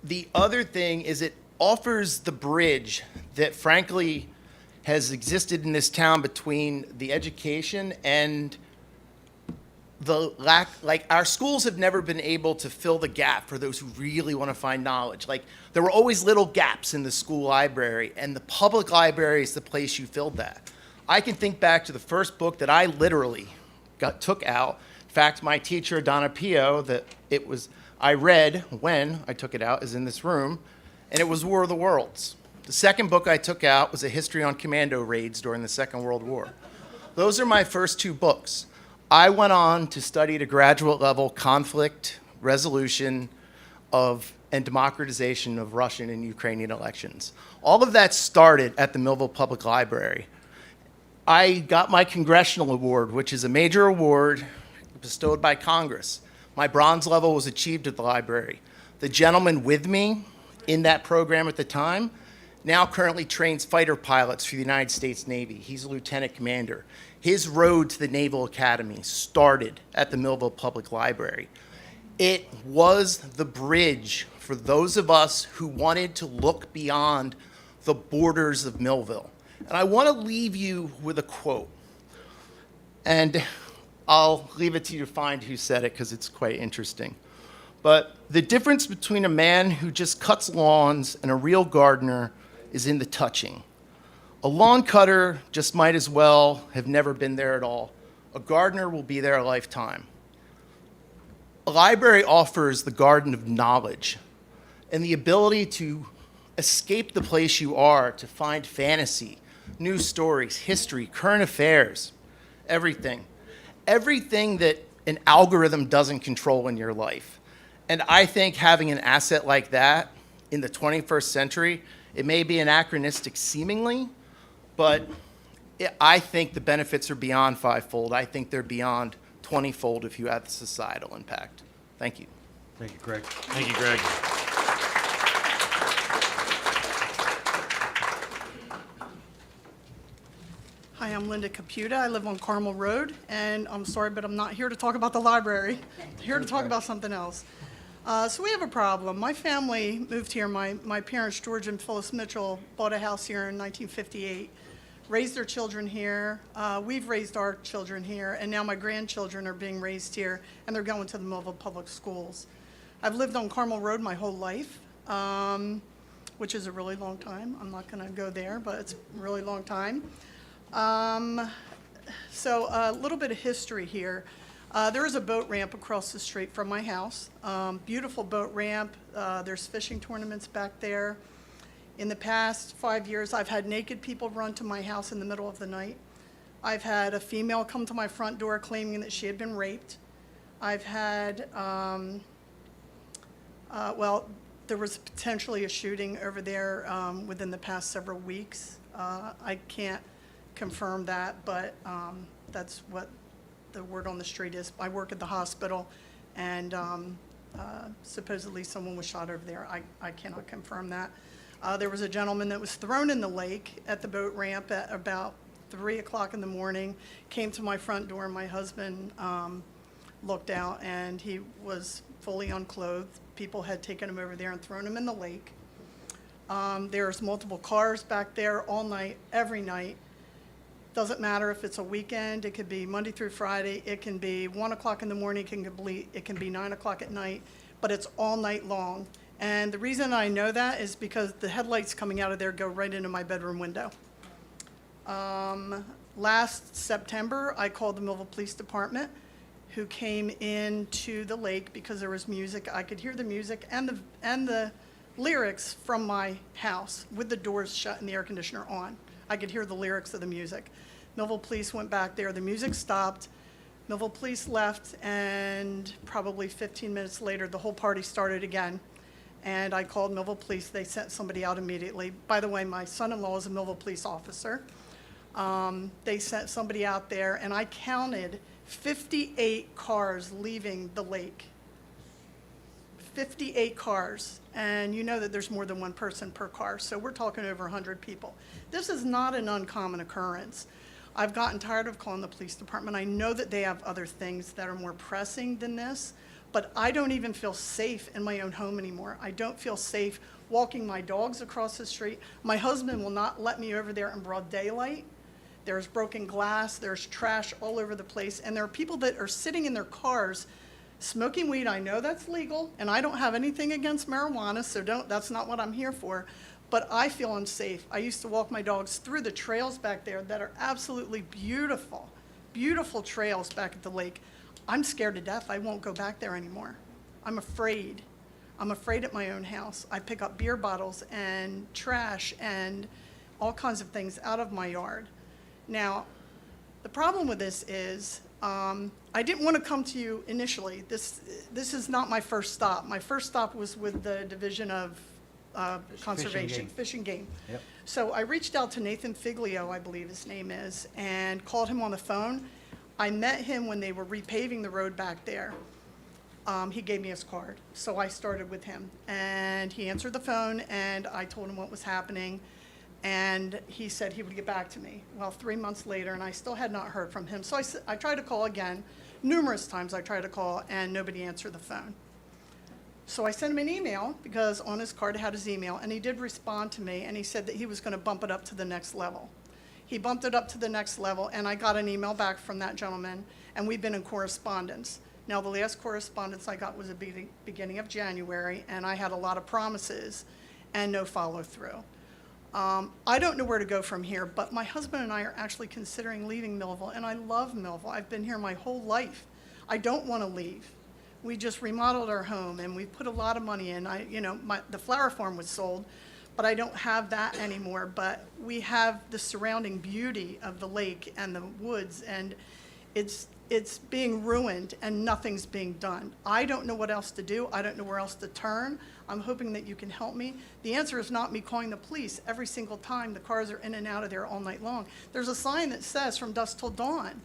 the other thing is it offers the bridge that, frankly, has existed in this town between the education and the lack, like, our schools have never been able to fill the gap for those who really want to find knowledge. Like, there were always little gaps in the school library, and the public library is the place you filled that. I can think back to the first book that I literally took out. In fact, my teacher, Donna Pio, I read when I took it out, is in this room, and it was War of the Worlds. The second book I took out was a history on commando raids during the Second World War. Those are my first two books. I went on to study at a graduate level conflict resolution and democratization of Russian and Ukrainian elections. All of that started at the Millville Public Library. I got my congressional award, which is a major award bestowed by Congress. My bronze level was achieved at the library. The gentleman with me in that program at the time now currently trains fighter pilots for the United States Navy. He's a lieutenant commander. His road to the Naval Academy started at the Millville Public Library. It was the bridge for those of us who wanted to look beyond the borders of Millville. And I want to leave you with a quote. And I'll leave it to you to find who said it, because it's quite interesting. But the difference between a man who just cuts lawns and a real gardener is in the touching. A lawn cutter just might as well have never been there at all. A gardener will be there a lifetime. A library offers the garden of knowledge and the ability to escape the place you are, to find fantasy, news stories, history, current affairs, everything. Everything that an algorithm doesn't control in your life. And I think having an asset like that in the 21st century, it may be anachronistic seemingly, but I think the benefits are beyond fivefold. I think they're beyond 20-fold if you add the societal impact. Thank you. Thank you, Greg. Thank you, Greg. Hi, I'm Linda Caputa. I live on Carmel Road, and I'm sorry, but I'm not here to talk about the library. I'm here to talk about something else. So we have a problem. My family moved here. My parents, George and Phyllis Mitchell, bought a house here in 1958, raised their children here. We've raised our children here, and now my grandchildren are being raised here, and they're going to the Millville Public Schools. I've lived on Carmel Road my whole life, which is a really long time. I'm not going to go there, but it's a really long time. So a little bit of history here. There is a boat ramp across the street from my house. Beautiful boat ramp. There's fishing tournaments back there. In the past 5 years, I've had naked people run to my house in the middle of the night. I've had a female come to my front door claiming that she had been raped. I've had, there was potentially a shooting over there within the past several weeks. I can't confirm that, but that's what the word on the street is. I work at the hospital, and supposedly someone was shot over there. I cannot confirm that. There was a gentleman that was thrown in the lake at the boat ramp at about 3 o'clock in the morning, came to my front door. My husband looked out, and he was fully unclothed. People had taken him over there and thrown him in the lake. There's multiple cars back there all night, every night. Doesn't matter if it's a weekend, it could be Monday through Friday, it can be 1 o'clock in the morning, it can be 9 o'clock at night, but it's all night long. And the reason I know that is because the headlights coming out of there go right into my bedroom window. Last September, I called the Millville Police Department, who came into the lake because there was music. I could hear the music and the lyrics from my house with the doors shut and the air conditioner on. I could hear the lyrics of the music. Millville Police went back there, the music stopped, Millville Police left, and probably 15 minutes later, the whole party started again. And I called Millville Police, they sent somebody out immediately. By the way, my son-in-law is a Millville Police officer. They sent somebody out there, and I counted 58 cars leaving the lake. 58 cars, and you know that there's more than one person per car, so we're talking over 100 people. This is not an uncommon occurrence. I've gotten tired of calling the police department. I know that they have other things that are more pressing than this, but I don't even feel safe in my own home anymore. I don't feel safe walking my dogs across the street. My husband will not let me over there in broad daylight. There's broken glass, there's trash all over the place, and there are people that are sitting in their cars smoking weed. I know that's legal, and I don't have anything against marijuana, so that's not what I'm here for, but I feel unsafe. I used to walk my dogs through the trails back there that are absolutely beautiful, beautiful trails back at the lake. I'm scared to death. I won't go back there anymore. I'm afraid. I'm afraid at my own house. I pick up beer bottles and trash and all kinds of things out of my yard. Now, the problem with this is, I didn't want to come to you initially. This is not my first stop. My first stop was with the Division of Conservation, Fish and Game. Yep. So I reached out to Nathan Figlio, I believe his name is, and called him on the phone. I met him when they were repaving the road back there. He gave me his card, so I started with him. And he answered the phone, and I told him what was happening. And he said he would get back to me. Well, 3 months later, and I still had not heard from him. So I tried to call again. Numerous times I tried to call, and nobody answered the phone. So I sent him an email, because on his card it had his email, and he did respond to me, and he said that he was going to bump it up to the next level. He bumped it up to the next level, and I got an email back from that gentleman, and we've been in correspondence. Now, the last correspondence I got was at the beginning of January, and I had a lot of promises and no follow-through. I don't know where to go from here, but my husband and I are actually considering leaving Millville, and I love Millville. I've been here my whole life. I don't want to leave. We just remodeled our home, and we put a lot of money in. The flower farm was sold, but I don't have that anymore. But we have the surrounding beauty of the lake and the woods, and it's being ruined, and nothing's being done. I don't know what else to do. I don't know where else to turn. I'm hoping that you can help me. The answer is not me calling the police every single time the cars are in and out of there all night long. There's a sign that says from dusk till dawn,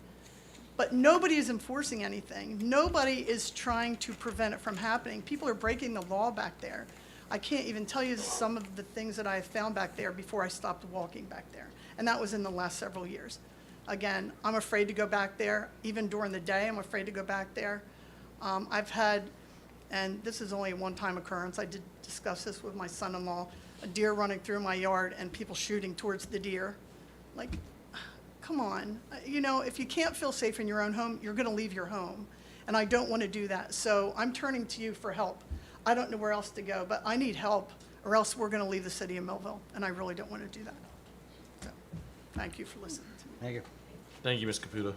but nobody is enforcing anything. Nobody is trying to prevent it from happening. People are breaking the law back there. I can't even tell you some of the things that I have found back there before I stopped walking back there, and that was in the last several years. Again, I'm afraid to go back there. Even during the day, I'm afraid to go back there. I've had, and this is only a one-time occurrence, I did discuss this with my son-in-law, a deer running through my yard and people shooting towards the deer. Like, come on. If you can't feel safe in your own home, you're going to leave your home. And I don't want to do that. So I'm turning to you for help. I don't know where else to go, but I need help, or else we're going to leave the city of Millville, and I really don't want to do that. So, thank you for listening to me. Thank you. Thank you, Ms. Caputo.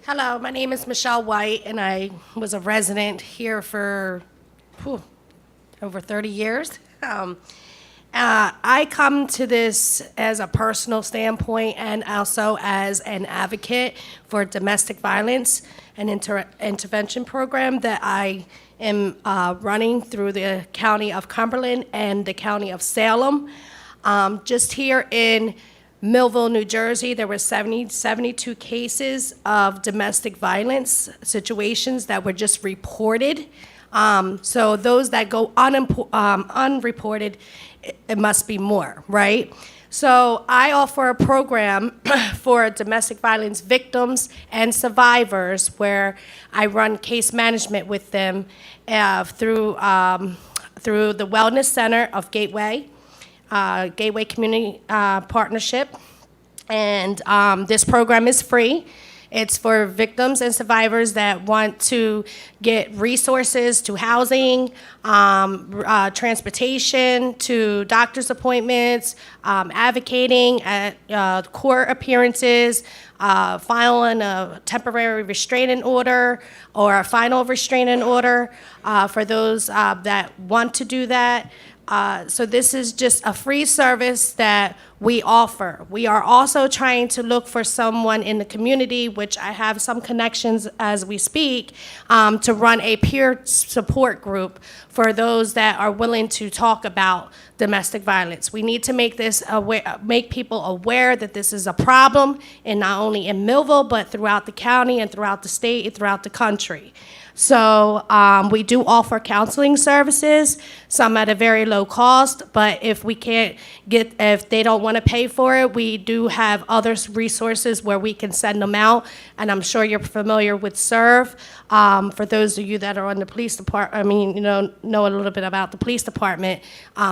Hello, my name is Michelle White, and I was a resident here for over 30 years. I come to this as a personal standpoint and also as an advocate for domestic violence and intervention program that I am running through the County of Cumberland and the County of Salem. Just here in Millville, New Jersey, there were 72 cases of domestic violence situations that were just reported. So those that go unreported, it must be more, right? So I offer a program for domestic violence victims and survivors where I run case management with them through the Wellness Center of Gateway. Gateway Community Partnership. And this program is free. It's for victims and survivors that want to get resources to housing, transportation, to doctor's appointments, advocating at court appearances, filing a temporary restraining order or a final restraining order for those that want to do that. So this is just a free service that we offer. We are also trying to look for someone in the community, which I have some connections as we speak, to run a peer support group for those that are willing to talk about domestic violence. We need to make this make people aware that this is a problem, and not only in Millville, but throughout the county and throughout the state and throughout the country. So we do offer counseling services, some at a very low cost, but if they don't want to pay for it, we do have other resources where we can send them out, and I'm sure you're familiar with SERVE. For those of you that are on the police department, know a little bit about the police department,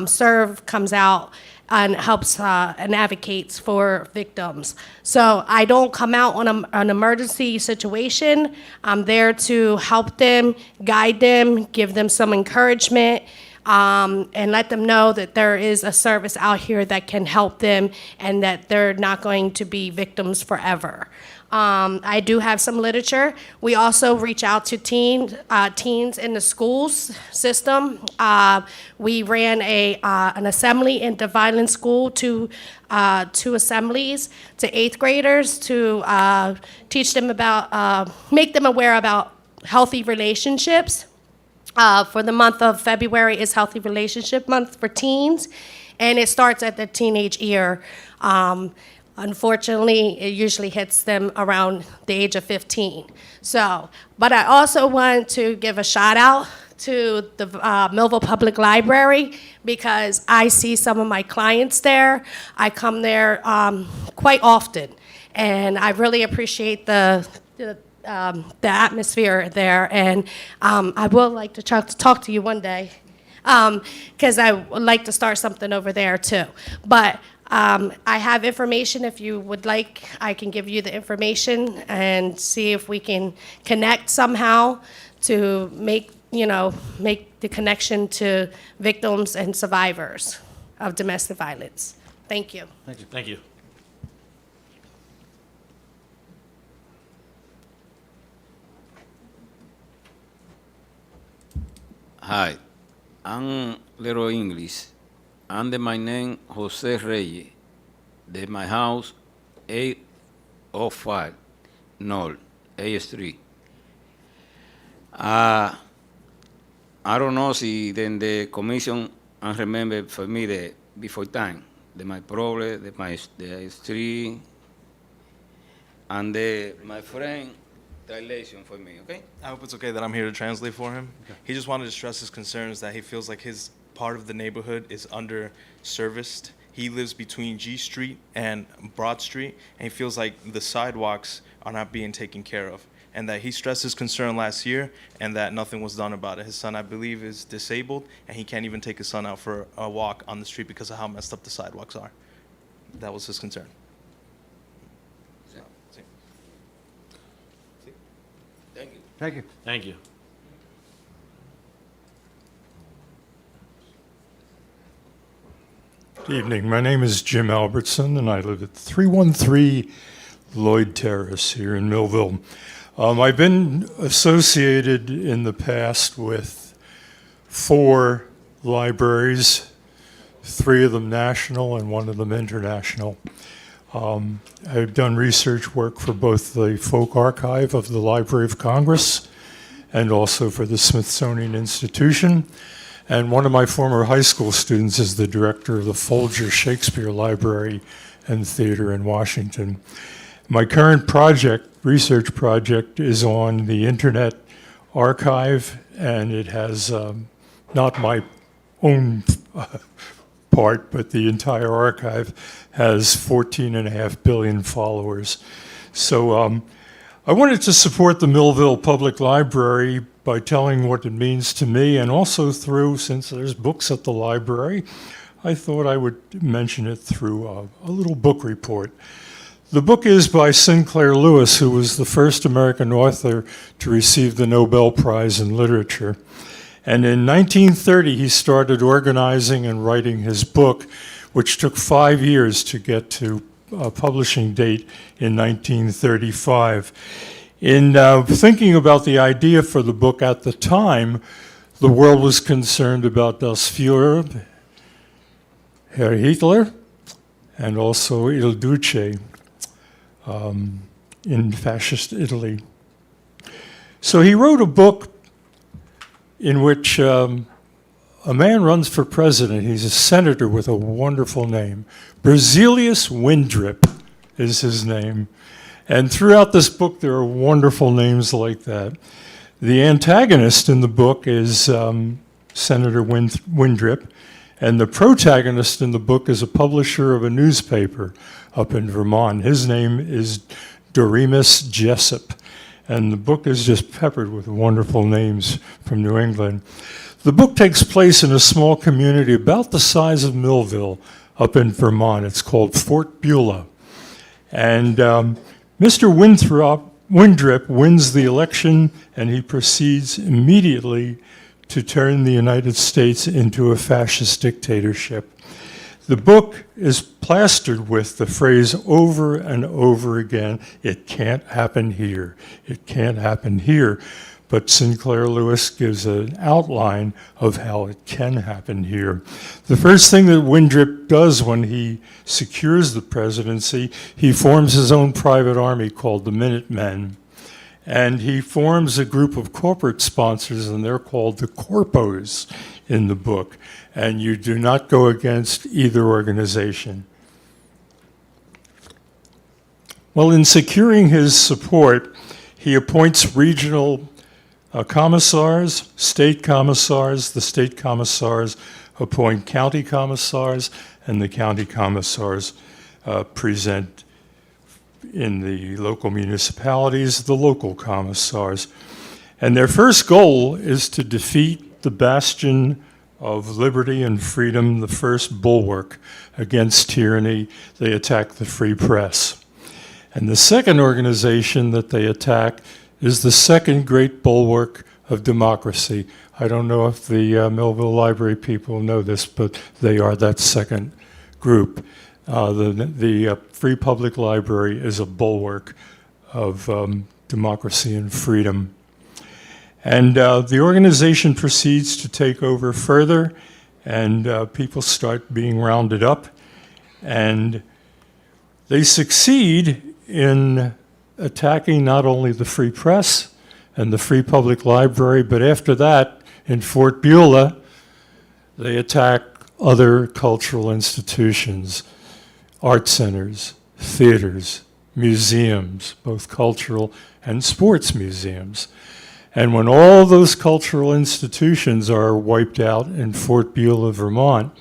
SERVE comes out and helps and advocates for victims. So I don't come out on an emergency situation. I'm there to help them, guide them, give them some encouragement, and let them know that there is a service out here that can help them and that they're not going to be victims forever. I do have some literature. We also reach out to teens in the schools system. We ran an assembly in the violence school, two assemblies to 8th graders to teach them about, make them aware about healthy relationships. For the month of February is Healthy Relationship Month for teens, and it starts at the teenage year. Unfortunately, it usually hits them around the age of 15. So, but I also want to give a shout out to the Millville Public Library because I see some of my clients there. I come there quite often, and I really appreciate the atmosphere there. And I would like to talk to you one day because I would like to start something over there too. But I have information. If you would like, I can give you the information and see if we can connect somehow to make the connection to victims and survivors of domestic violence. Thank you. Thank you. Thank you. Hi, I'm Little English. Under my name, Jose Reyes. De my house, 805 North A Street. I don't know si then the commission and remember for me the before time, my problem, the street, and my friend translation for me, okay? I hope it's okay that I'm here to translate for him. Okay. He just wanted to stress his concerns that he feels like his part of the neighborhood is under-serviced. He lives between G Street and Broad Street, and he feels like the sidewalks are not being taken care of, and that he stressed his concern last year and that nothing was done about it. His son, I believe, is disabled, and he can't even take his son out for a walk on the street because of how messed up the sidewalks are. That was his concern. Thank you. Thank you. Thank you. Good evening. My name is Jim Albertson, and I live at 313 Lloyd Terrace here in Millville. I've been associated in the past with 4 libraries, 3 of them national and 1 of them international. I've done research work for both the Folk Archive of the Library of Congress and also for the Smithsonian Institution. And one of my former high school students is the director of the Folger Shakespeare Library and Theater in Washington. My current research project, is on the Internet Archive, and it has not my own part, but the entire archive has 14.5 billion followers. So I wanted to support the Millville Public Library by telling what it means to me, and also through, since there's books at the library, I thought I would mention it through a little book report. The book is by Sinclair Lewis, who was the first American author to receive the Nobel Prize in Literature. And in 1930, he started organizing and writing his book, which took 5 years to get to a publishing date in 1935. In thinking about the idea for the book at the time, the world was concerned about Das Führer, Herr Hitler, and also Il Duce in fascist Italy. So he wrote a book in which a man runs for president. He's a senator with a wonderful name. Berzelius Windrip is his name. And throughout this book, there are wonderful names like that. The antagonist in the book is Senator Windrip, and the protagonist in the book is a publisher of a newspaper up in Vermont. His name is Doremus Jessup, and the book is just peppered with wonderful names from New England. The book takes place in a small community about the size of Millville up in Vermont. It's called Fort Beulah. And Mr. Windrip wins the election, and he proceeds immediately to turn the United States into a fascist dictatorship. The book is plastered with the phrase over and over again, "It can't happen here. It can't happen here." But Sinclair Lewis gives an outline of how it can happen here. The first thing that Windrip does when he secures the presidency, he forms his own private army called the Minutemen. And he forms a group of corporate sponsors, and they're called the Corpos in the book. And you do not go against either organization. Well, in securing his support, he appoints regional commissars, state commissars. The state commissars appoint county commissars, and the county commissars present in the local municipalities the local commissars. And their first goal is to defeat the bastion of liberty and freedom, the first bulwark against tyranny. They attack the free press. And the second organization that they attack is the second great bulwark of democracy. I don't know if the Millville Library people know this, but they are that second group. The Free Public Library is a bulwark of democracy and freedom. And the organization proceeds to take over further, and people start being rounded up. And they succeed in attacking not only the free press and the Free Public Library, but after that, in Fort Beulah, they attack other cultural institutions, art centers, theaters, museums, both cultural and sports museums. And when all those cultural institutions are wiped out in Fort Beulah, Vermont,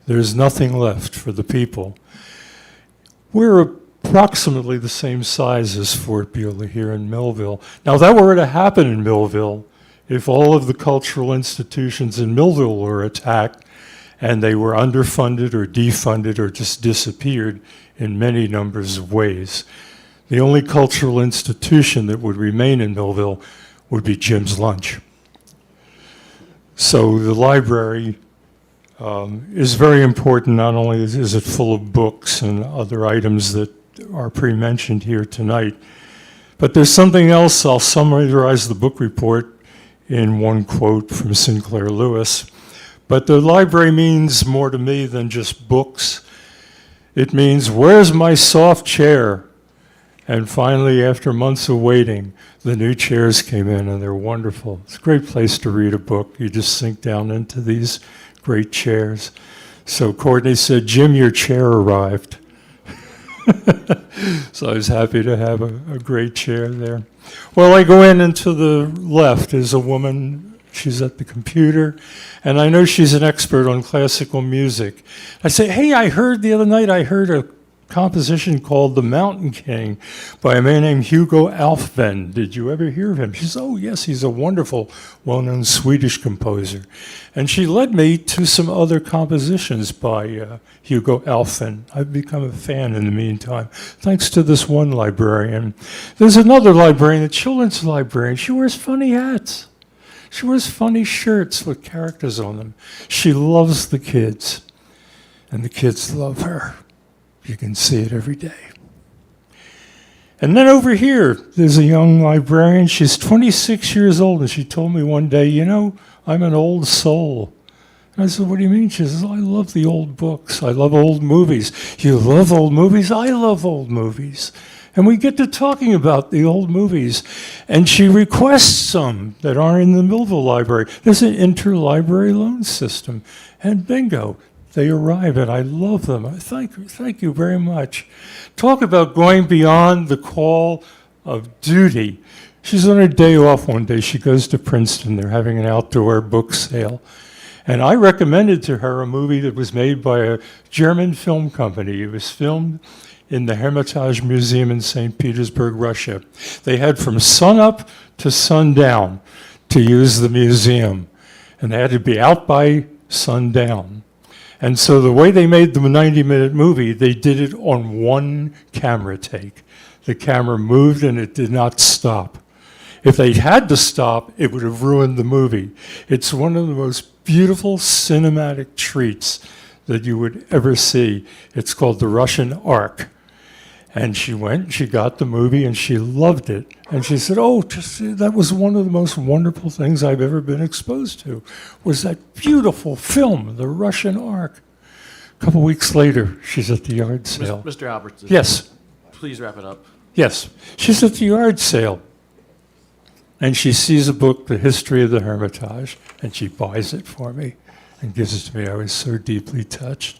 there's nothing left for the people. We're approximately the same size as Fort Beulah here in Millville. Now, if that were to happen in Millville, if all of the cultural institutions in Millville were attacked and they were underfunded or defunded or just disappeared in many numbers of ways, the only cultural institution that would remain in Millville would be Jim's Lunch. So the library is very important. Not only is it full of books and other items that are pre-mentioned here tonight, but there's something else. I'll summarize the book report in one quote from Sinclair Lewis. But the library means more to me than just books. It means, where's my soft chair? And finally, after months of waiting, the new chairs came in, and they're wonderful. It's a great place to read a book. You just sink down into these great chairs. So Courtney said, "Jim, your chair arrived." So I was happy to have a great chair there. Well, I go in, and to the left is a woman. She's at the computer, and I know she's an expert on classical music. I say, "Hey, I heard the other night, I heard a composition called The Mountain King by a man named Hugo Alfvén. Did you ever hear of him? She says, oh, yes, he's a wonderful, well-known Swedish composer. And she led me to some other compositions by Hugo Alfvén. I've become a fan in the meantime, thanks to this one librarian. There's another librarian, a children's librarian. She wears funny hats. She wears funny shirts with characters on them. She loves the kids, and the kids love her. You can see it every day. And then over here, there's a young librarian. She's 26 years old, and she told me one day, you know, I'm an old soul. And I said, what do you mean? She says, I love the old books. I love old movies. You love old movies? I love old movies. And we get to talking about the old movies. And she requests some that are in the Millville Library. There's an interlibrary loan system. And bingo, they arrive, and I love them. Thank you very much. Talk about going beyond the call of duty. She's on her day off one day. She goes to Princeton. They're having an outdoor book sale. And I recommended to her a movie that was made by a German film company. It was filmed in the Hermitage Museum in St. Petersburg, Russia. They had from sunup to sundown to use the museum, and they had to be out by sundown. And so the way they made the 90-minute movie, they did it on one camera take. The camera moved and it did not stop. If they had to stop, it would have ruined the movie. It's one of the most beautiful cinematic treats that you would ever see. It's called The Russian Ark. And she went, she got the movie, and she loved it. And she said, oh, that was one of the most wonderful things I've ever been exposed to, was that beautiful film, The Russian Ark. A couple weeks later, she's at the yard sale. Mr. Albertson. Yes. Please wrap it up. Yes. She's at the yard sale. And she sees a book, The History of the Hermitage, and she buys it for me and gives it to me. I was so deeply touched.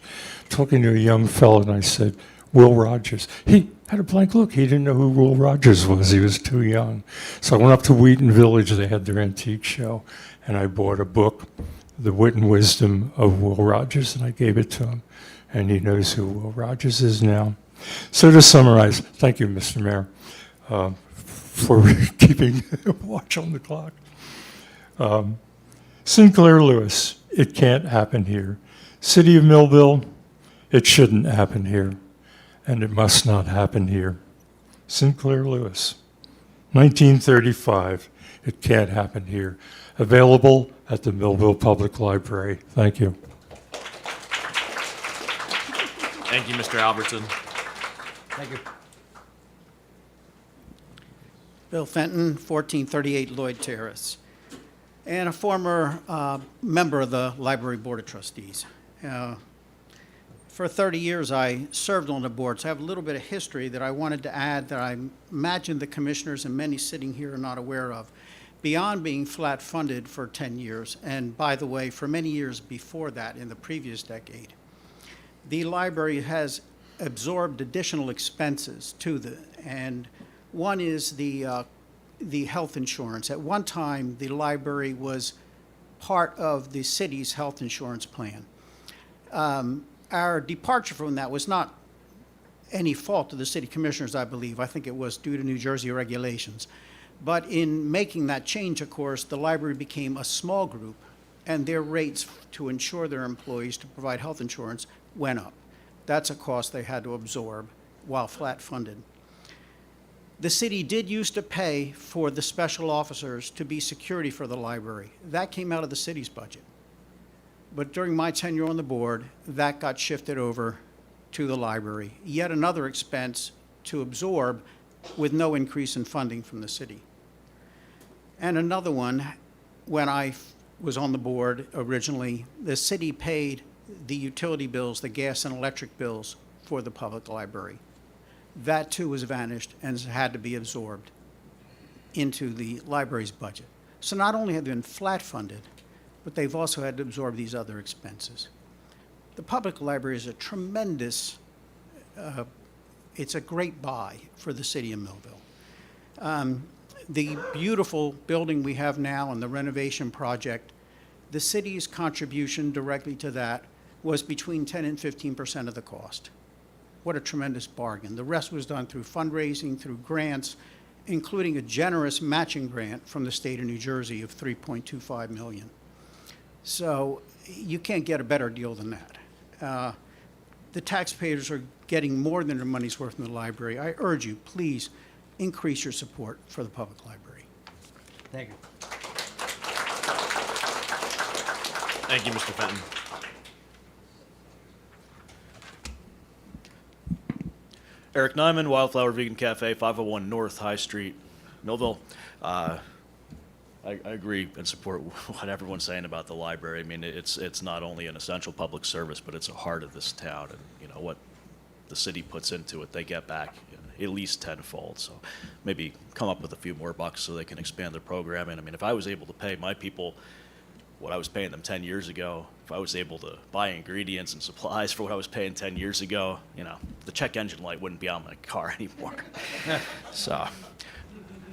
Talking to a young fellow, and I said, Will Rogers. He had a blank look. He didn't know who Will Rogers was. He was too young. So I went up to Wheaton Village. They had their antique show, and I bought a book, The Wit and Wisdom of Will Rogers, and I gave it to him. And he knows who Will Rogers is now. So to summarize, thank you, Mr. Mayor, for keeping watch on the clock. Sinclair Lewis, it can't happen here. City of Millville, it shouldn't happen here. And it must not happen here. Sinclair Lewis, 1935, it can't happen here. Available at the Millville Public Library. Thank you. Thank you, Mr. Albertson. Thank you. Bill Fenton, 1438 Lloyd Terrace, and a former member of the Library Board of Trustees. For 30 years, I served on the board, so I have a little bit of history that I wanted to add that I imagine the commissioners and many sitting here are not aware of. Beyond being flat funded for 10 years, and by the way, for many years before that in the previous decade, the library has absorbed additional expenses and one is the health insurance. At one time, the library was part of the city's health insurance plan. Our departure from that was not any fault of the city commissioners, I believe. I think it was due to New Jersey regulations. But in making that change, of course, the library became a small group, and their rates to insure their employees to provide health insurance went up. That's a cost they had to absorb while flat funded. The city did used to pay for the special officers to be security for the library. That came out of the city's budget. But during my tenure on the board, that got shifted over to the library. Yet another expense to absorb with no increase in funding from the city. And another one, when I was on the board originally, the city paid the utility bills, the gas and electric bills for the public library. That too has vanished and has had to be absorbed into the library's budget. So not only have they been flat funded, but they've also had to absorb these other expenses. The public library is a tremendous, it's a great buy for the city of Millville. The beautiful building we have now and the renovation project, the city's contribution directly to that was between 10 and 15% of the cost. what a tremendous bargain. The rest was done through fundraising, through grants, including a generous matching grant from the state of New Jersey of $3.25 million. So you can't get a better deal than that. The taxpayers are getting more than their money's worth in the library. I urge you, please increase your support for the public library. Thank you. Thank you, Mr. Fenton. Eric Nyman, Wildflower Vegan Cafe, 501 North High Street, Millville. I agree and support what everyone's saying about the library. I mean, it's not only an essential public service, but it's a heart of this town. And you know what the city puts into it, they get back at least tenfold. So maybe come up with a few more bucks so they can expand their programming. I mean, if I was able to pay my people what I was paying them 10 years ago, if I was able to buy ingredients and supplies for what I was paying 10 years ago, you know, the check engine light wouldn't be on my car anymore. So,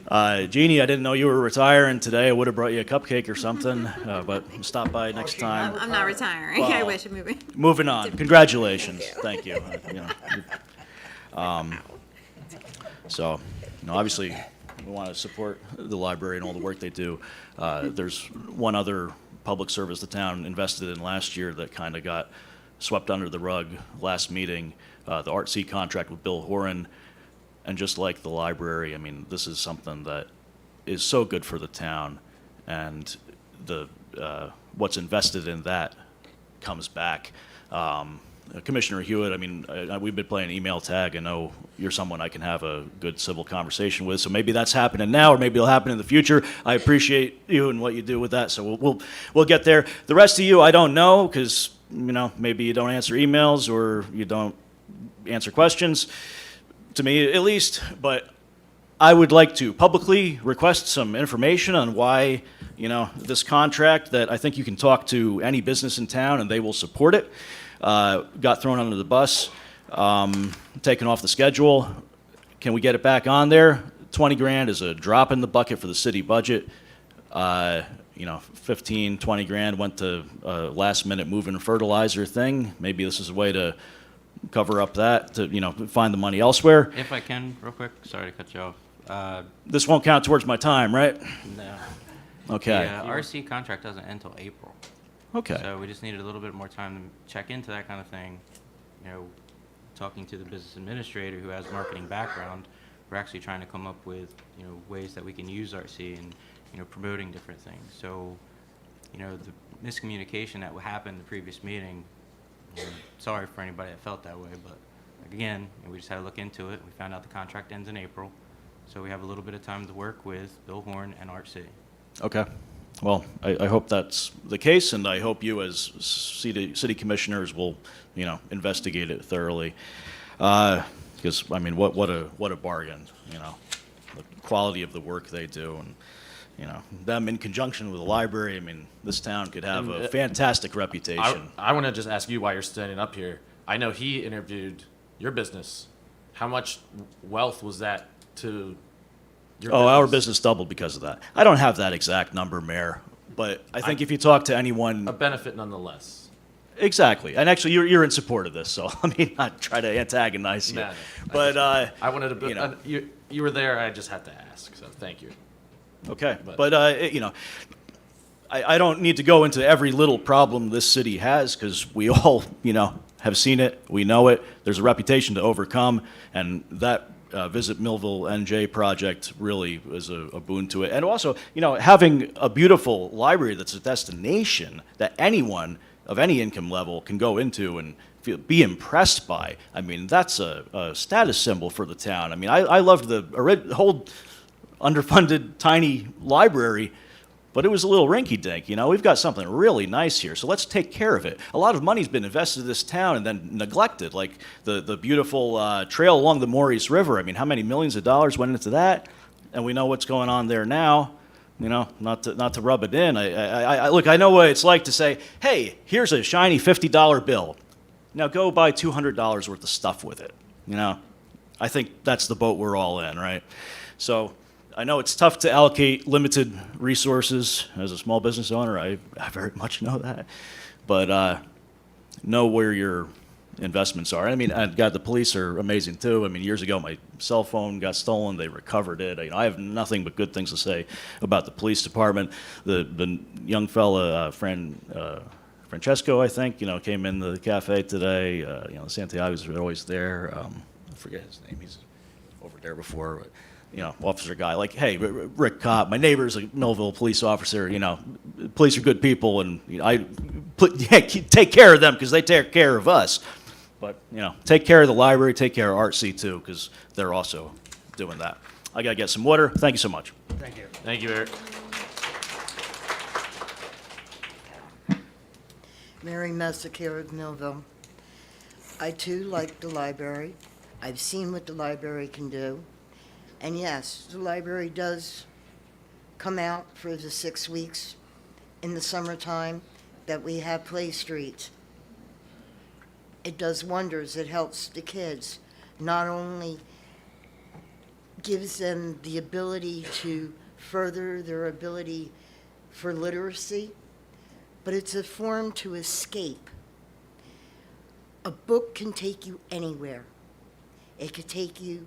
Jeannie, I didn't know you were retiring today. I would have brought you a cupcake or something, but stop by next time. I'm not retiring. I wish I'm moving. Moving on. Congratulations. Thank you. So, you know, obviously, we want to support the library and all the work they do. There's one other public service the town invested in last year that kind of got swept under the rug last meeting, the Art C contract with Bill Horan. And just like the library, I mean, this is something that is so good for the town, and the what's invested in that comes back. Commissioner Hewitt, I mean, we've been playing email tag. I know you're someone I can have a good civil conversation with, so maybe that's happening now, or maybe it'll happen in the future. I appreciate you and what you do with that, so we'll get there. The rest of you, I don't know, because you know, maybe you don't answer emails or you don't answer questions, to me at least. But I would like to publicly request some information on why, you know, this contract that I think you can talk to any business in town and they will support it. Got thrown under the bus, taken off the schedule. Can we get it back on there? 20 grand is a drop in the bucket for the city budget. You know, 15, 20 grand went to a last minute moving fertilizer thing. Maybe this is a way to cover up that, to, you know, find the money elsewhere. If I can, real quick, sorry to cut you off. This won't count towards my time, right? No. Okay. The RC contract doesn't end until April. Okay. So we just needed a little bit more time to check into that kind of thing. You know, talking to the business administrator who has marketing background, we're actually trying to come up with, you know, ways that we can use RC and, you know, promoting different things. So, you know, the miscommunication that happened the previous meeting, sorry for anybody that felt that way, but again, we just had to look into it. We found out the contract ends in April, so we have a little bit of time to work with Bill Horn and Art C. Okay. Well, I hope that's the case, and I hope you as city commissioners will, you know, investigate it thoroughly. Because, I mean, what a bargain, you know, the quality of the work they do, and, you know, them in conjunction with the library. I mean, this town could have a fantastic reputation. I want to just ask you why you're standing up here. I know he interviewed your business. How much wealth was that to your business? Our business doubled because of that. I don't have that exact number, Mayor, but I think if you talk to anyone... A benefit nonetheless. Exactly. And actually, you're in support of this, so let me not try to antagonize you. No, But, I wanted to... you know. You were there, I just had to ask, so thank you. Okay, but you know, I don't need to go into every little problem this city has, because we all, you know, have seen it, we know it, there's a reputation to overcome, and that Visit Millville NJ project really is a boon to it. And also, you know, having a beautiful library that's a destination that anyone of any income level can go into and be impressed by. I mean, that's a status symbol for the town. I mean, I loved the whole underfunded tiny library, but it was a little rinky-dink. You know, we've got something really nice here, so let's take care of it. A lot of money's been invested in this town and then neglected, like the beautiful trail along the Maurice River. I mean, how many millions of dollars went into that? And we know what's going on there now. You know, not to rub it in. Look, I know what it's like to say, hey, here's a shiny $50 bill. Now go buy $200 worth of stuff with it. You know, I think that's the boat we're all in, right? So I know it's tough to allocate limited resources as a small business owner. I very much know that. But know where your investments are. I mean, and God, the police are amazing too. I mean, years ago, my cell phone got stolen. They recovered it. I have nothing but good things to say about the police department. The young fella, Francesco, I think, came in the cafe today. Santiago's always there. I forget his name. He's over there before. But, officer guy, like, hey, Rick Cobb, my neighbor's a Millville police officer. Police are good people, and take care of them because they take care of us. But take care of the library, take care of RC too, because they're also doing that. I gotta get some water. Thank you so much. Thank you. Thank you, Eric. Mary Messick here of Millville. I too like the library. I've seen what the library can do. And yes, the library does come out for the 6 weeks in the summertime that we have Play Streets. It does wonders. It helps the kids. Not only gives them the ability to further their ability for literacy, but it's a form to escape. A book can take you anywhere. It could take you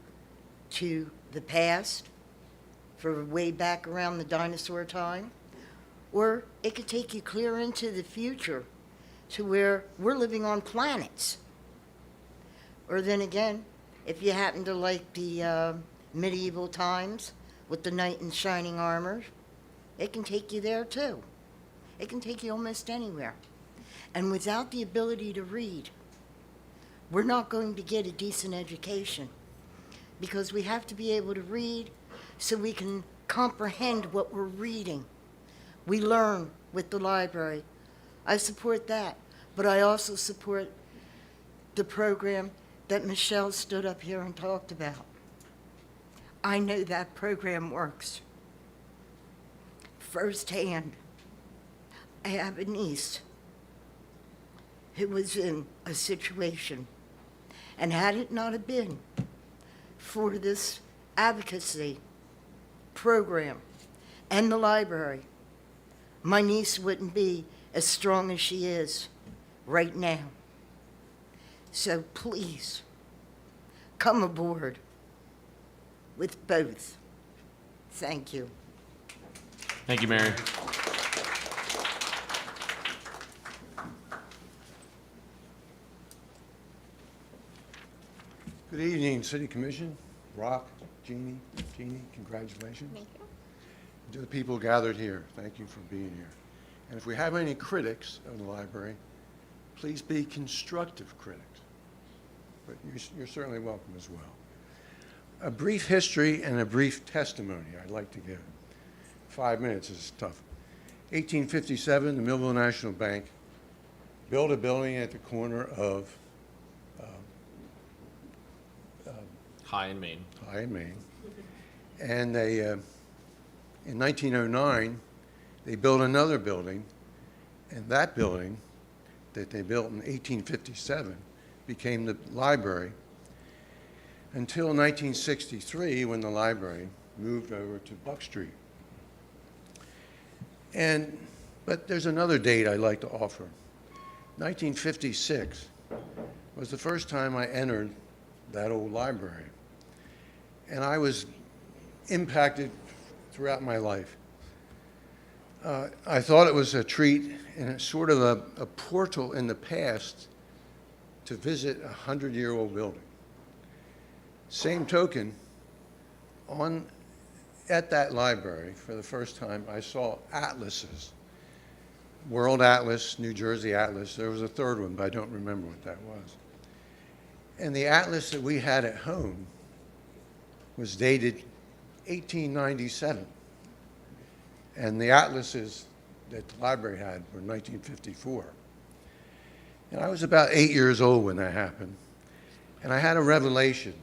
to the past, for way back around the dinosaur time, or it could take you clear into the future to where we're living on planets. Or then again, if you happen to like the medieval times with the knight in shining armor, it can take you there too. It can take you almost anywhere. And without the ability to read, we're not going to get a decent education, because we have to be able to read so we can comprehend what we're reading. We learn with the library. I support that, but I also support the program that Michelle stood up here and talked about. I know that program works firsthand. I have a niece who was in a situation, and had it not have been for this advocacy program and the library, my niece wouldn't be as strong as she is right now. So please, come aboard with both. Thank you. Thank you, Mary. Good evening, City Commission. Rock, Jeannie, congratulations. Thank you. To the people gathered here, thank you for being here. And if we have any critics of the library, please be constructive critics. But you're certainly welcome as well. A brief history and a brief testimony I'd like to give. 5 minutes is tough. 1857, the Millville National Bank built a building at the corner of High in Maine. And they, in 1909, they built another building, and that building that they built in 1857 became the library until 1963, when the library moved over to Buck Street. But there's another date I'd like to offer. 1956 was the first time I entered that old library. And I was impacted throughout my life. I thought it was a treat and it's sort of a portal in the past to visit a 100-year-old building. Same token, at that library, for the first time, I saw atlases. World Atlas, New Jersey Atlas. There was a third one, but I don't remember what that was. And the atlas that we had at home was dated 1897. And the atlases that the library had were 1954. And I was about 8 years old when that happened. And I had a revelation,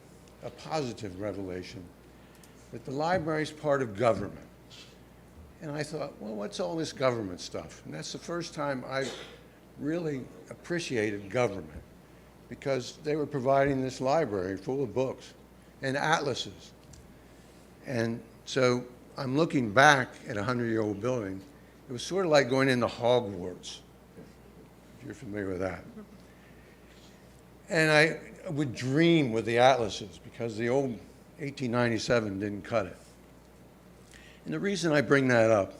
a positive revelation, that the library is part of government. And I thought, well, what's all this government stuff? And that's the first time I really appreciated government, because they were providing this library full of books and atlases. And so I'm looking back at a 100-year-old building. It was sort of like going into Hogwarts, if you're familiar with that. And I would dream with the atlases because the old 1897 didn't cut it. And the reason I bring that up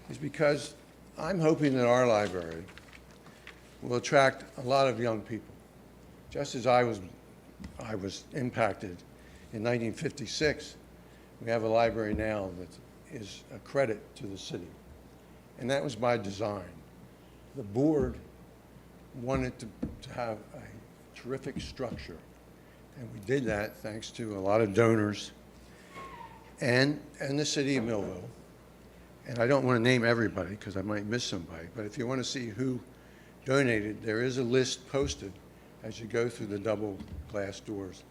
is because I'm hoping that our library will attract a lot of young people. Just as I was impacted in 1956, we have a library now that is a credit to the city. And that was by design. The board wanted to have a terrific structure. And we did that thanks to a lot of donors and the city of Millville. And I don't want to name everybody because I might miss somebody, but if you want to see who donated, there is a list posted as you go through the double glass doors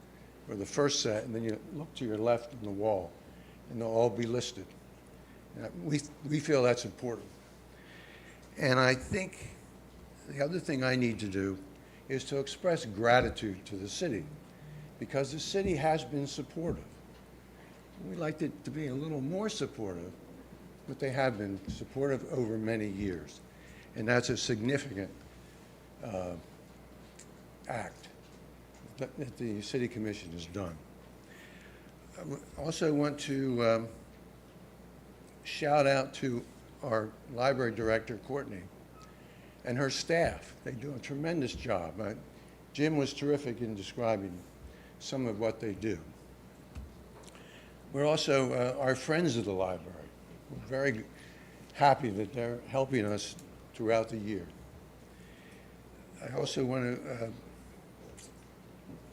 for the first set, and then you look to your left on the wall, and they'll all be listed. We feel that's important. And I think the other thing I need to do is to express gratitude to the city, because the city has been supportive. We'd like it to be a little more supportive, but they have been supportive over many years. And that's a significant act that the City Commission has done. I also want to shout out to our library director, Courtney, and her staff. They do a tremendous job. Jim was terrific in describing some of what they do. We're also our friends of the library. We're very happy that they're helping us throughout the year. I also want to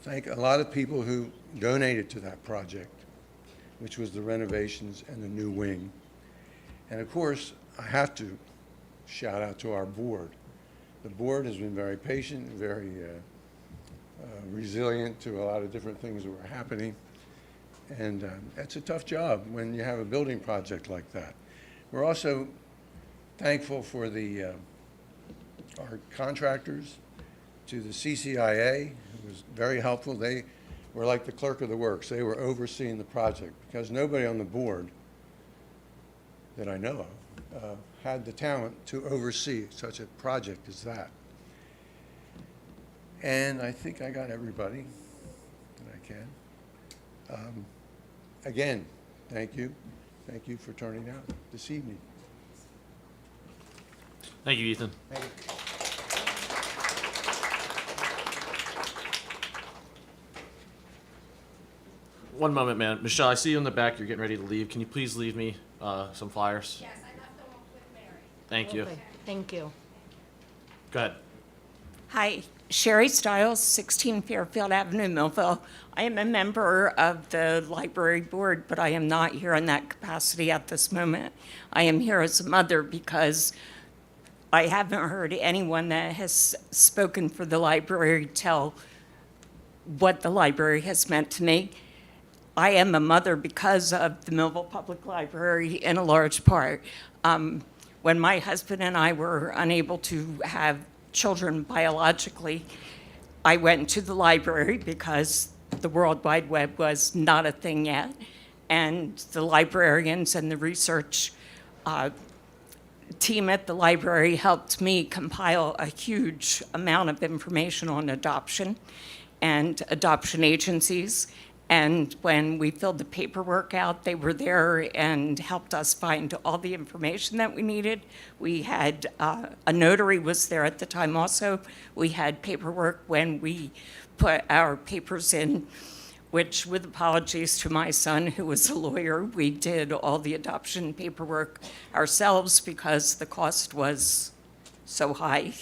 thank a lot of people who donated to that project, which was the renovations and the new wing. And of course, I have to shout out to our board. The board has been very patient, very resilient to a lot of different things that were happening. And it's a tough job when you have a building project like that. We're also thankful for our contractors, to the CCIA, who was very helpful. They were like the clerk of the works. They were overseeing the project because nobody on the board that I know of had the talent to oversee such a project as that. And I think I got everybody that I can. Again, thank you. Thank you for turning out this evening. Thank you, Ethan. Thank you. One moment, man. Michelle, I see you in the back. You're getting ready to leave. Can you please leave me some flyers? Yes, I left them with Mary. Thank you. Okay, thank you. Go ahead. Hi, Sherry Stiles, 16 Fairfield Avenue, Millville. I am a member of the library board, but I am not here in that capacity at this moment. I am here as a mother because I haven't heard anyone that has spoken for the library tell what the library has meant to me. I am a mother because of the Millville Public Library in a large part. When my husband and I were unable to have children biologically, I went to the library because the World Wide Web was not a thing yet. And the librarians and the research team at the library helped me compile a huge amount of information on adoption and adoption agencies. And when we filled the paperwork out, they were there and helped us find all the information that we needed. We had, a notary was there at the time also. We had paperwork when we put our papers in, which, with apologies to my son, who was a lawyer, we did all the adoption paperwork ourselves because the cost was so high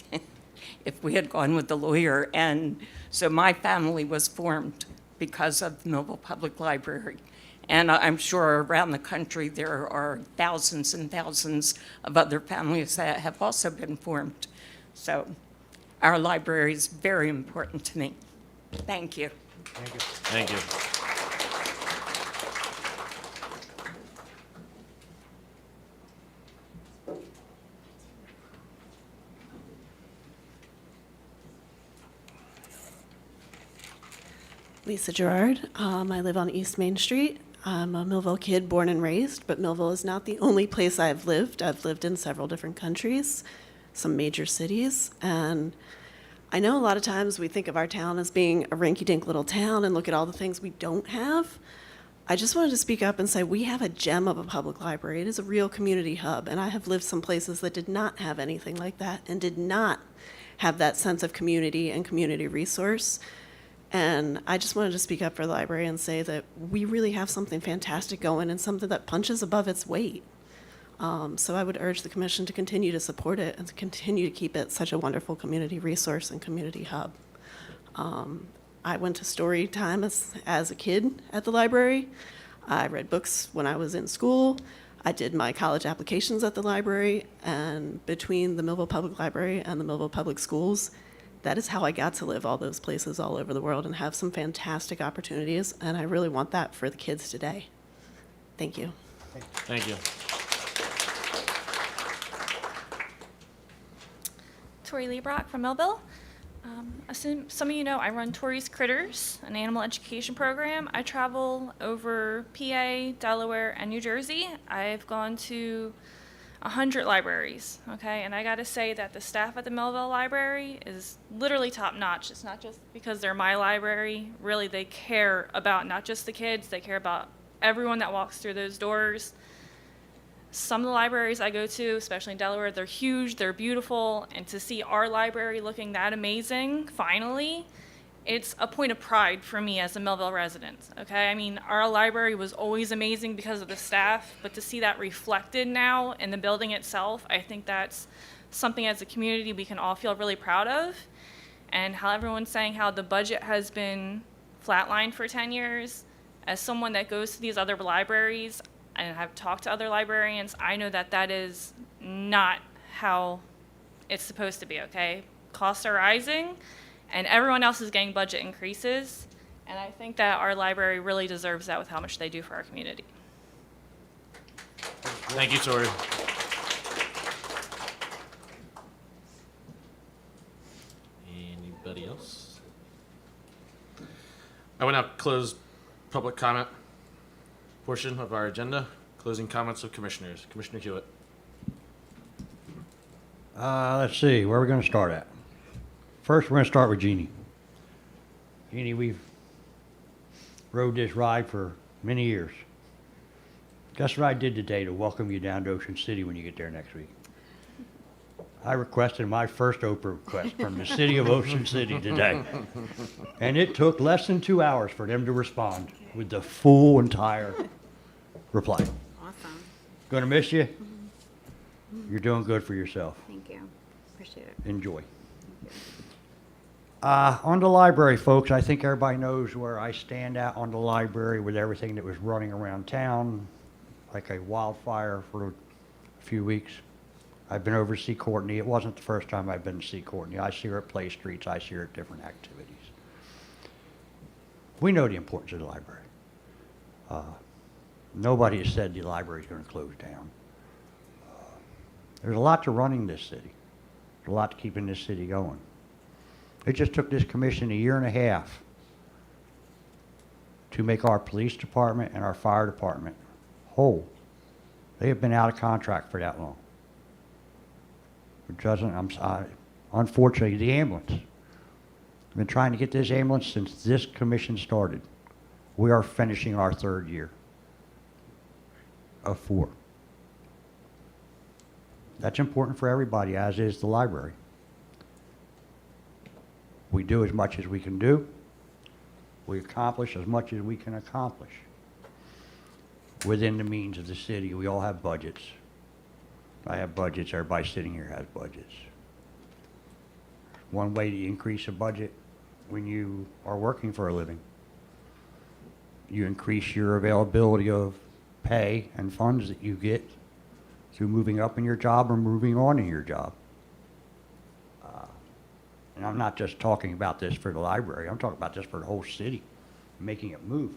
if we had gone with the lawyer. And so my family was formed because of the Millville Public Library. And I'm sure around the country there are thousands and thousands of other families that have also been formed. So our library is very important to me. Thank you. Thank you. Thank you. Lisa Gerard. I live on East Main Street. I'm a Millville kid, born and raised, but Millville is not the only place I've lived. I've lived in several different countries, some major cities, and I know a lot of times we think of our town as being a rinky-dink little town and look at all the things we don't have. I just wanted to speak up and say we have a gem of a public library. It is a real community hub, and I have lived some places that did not have anything like that and did not have that sense of community and community resource. And I just wanted to speak up for the library and say that we really have something fantastic going and something that punches above its weight. So I would urge the commission to continue to support it and to continue to keep it such a wonderful community resource and community hub. I went to story time as a kid at the library. I read books when I was in school. I did my college applications at the library, and between the Millville Public Library and the Millville Public Schools, that is how I got to live all those places all over the world and have some fantastic opportunities, and I really want that for the kids today. Thank you. Thank you. Tori Lee Brock from Millville. As some of you know, I run Tori's Critters, an animal education program. I travel over PA, Delaware, and New Jersey. I've gone to 100 libraries, okay? And I gotta say that the staff at the Millville Library is literally top notch. It's not just because they're my library. Really, they care about not just the kids, they care about everyone that walks through those doors. Some of the libraries I go to, especially in Delaware, they're huge, they're beautiful, and to see our library looking that amazing, finally, it's a point of pride for me as a Millville resident, okay? I mean, our library was always amazing because of the staff, but to see that reflected now in the building itself, I think that's something as a community we can all feel really proud of. And how everyone's saying how the budget has been flatlined for 10 years, as someone that goes to these other libraries, and have talked to other librarians, I know that that is not how it's supposed to be, okay? Costs are rising, and everyone else is getting budget increases, and I think that our library really deserves that with how much they do for our community. Thank you, Tori. Anybody else? I will now close public comment portion of our agenda. Closing comments of commissioners. Commissioner Hewitt. Let's see, where are we going to start at? First, we're going to start with Jeannie. Jeannie, we've rode this ride for many years. Guess what I did today to welcome you down to Ocean City when you get there next week? I requested my first Oprah request from the city of Ocean City today. And it took less than 2 hours for them to respond with the full entire reply. Awesome. Gonna miss you. You're doing good for yourself. Thank you. Appreciate it. Enjoy. On the library, folks, I think everybody knows where I stand at on the library with everything that was running around town like a wildfire for a few weeks. I've been over to see Courtney. It wasn't the first time I've been to see Courtney. I see her at play streets. I see her at different activities. We know the importance of the library. Nobody has said the library is going to close down. There's a lot to running this city. There's a lot to keeping this city going. It just took this commission 1.5 years to make our police department and our fire department whole. They have been out of contract for that long. It doesn't, unfortunately, the ambulance. I've been trying to get this ambulance since this commission started. We are finishing our 3rd year of 4. That's important for everybody, as is the library. We do as much as we can do. We accomplish as much as we can accomplish. Within the means of the city, we all have budgets. I have budgets, everybody sitting here has budgets. One way to increase a budget when you are working for a living, you increase your availability of pay and funds that you get through moving up in your job or moving on in your job. And I'm not just talking about this for the library, I'm talking about this for the whole city, making it move.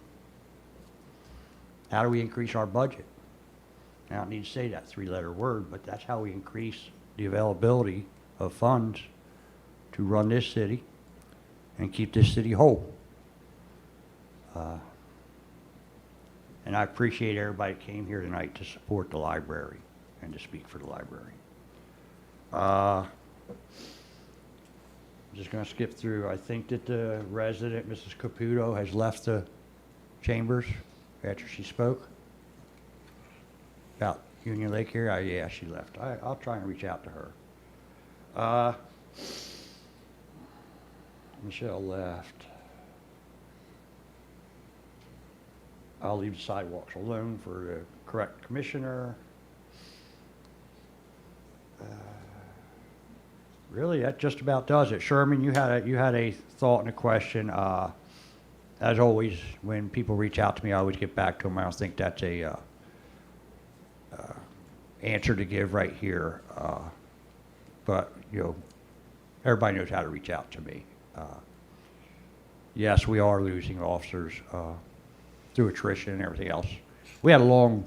How do we increase our budget? I don't need to say that 3-letter word, but that's how we increase the availability of funds to run this city and keep this city whole. And I appreciate everybody that came here tonight to support the library and to speak for the library. Just going to skip through. I think that the resident, Mrs. Caputo, has left the chambers after she spoke about Union Lake here. Yeah, she left. I'll try and reach out to her. Michelle left. I'll leave the sidewalks alone for the correct commissioner. Really, that just about does it. Sherman, you had a thought and a question. As always, when people reach out to me, I always get back to them. I don't think that's a answer to give right here. But everybody knows how to reach out to me. Yes, we are losing officers through attrition and everything else. We had a long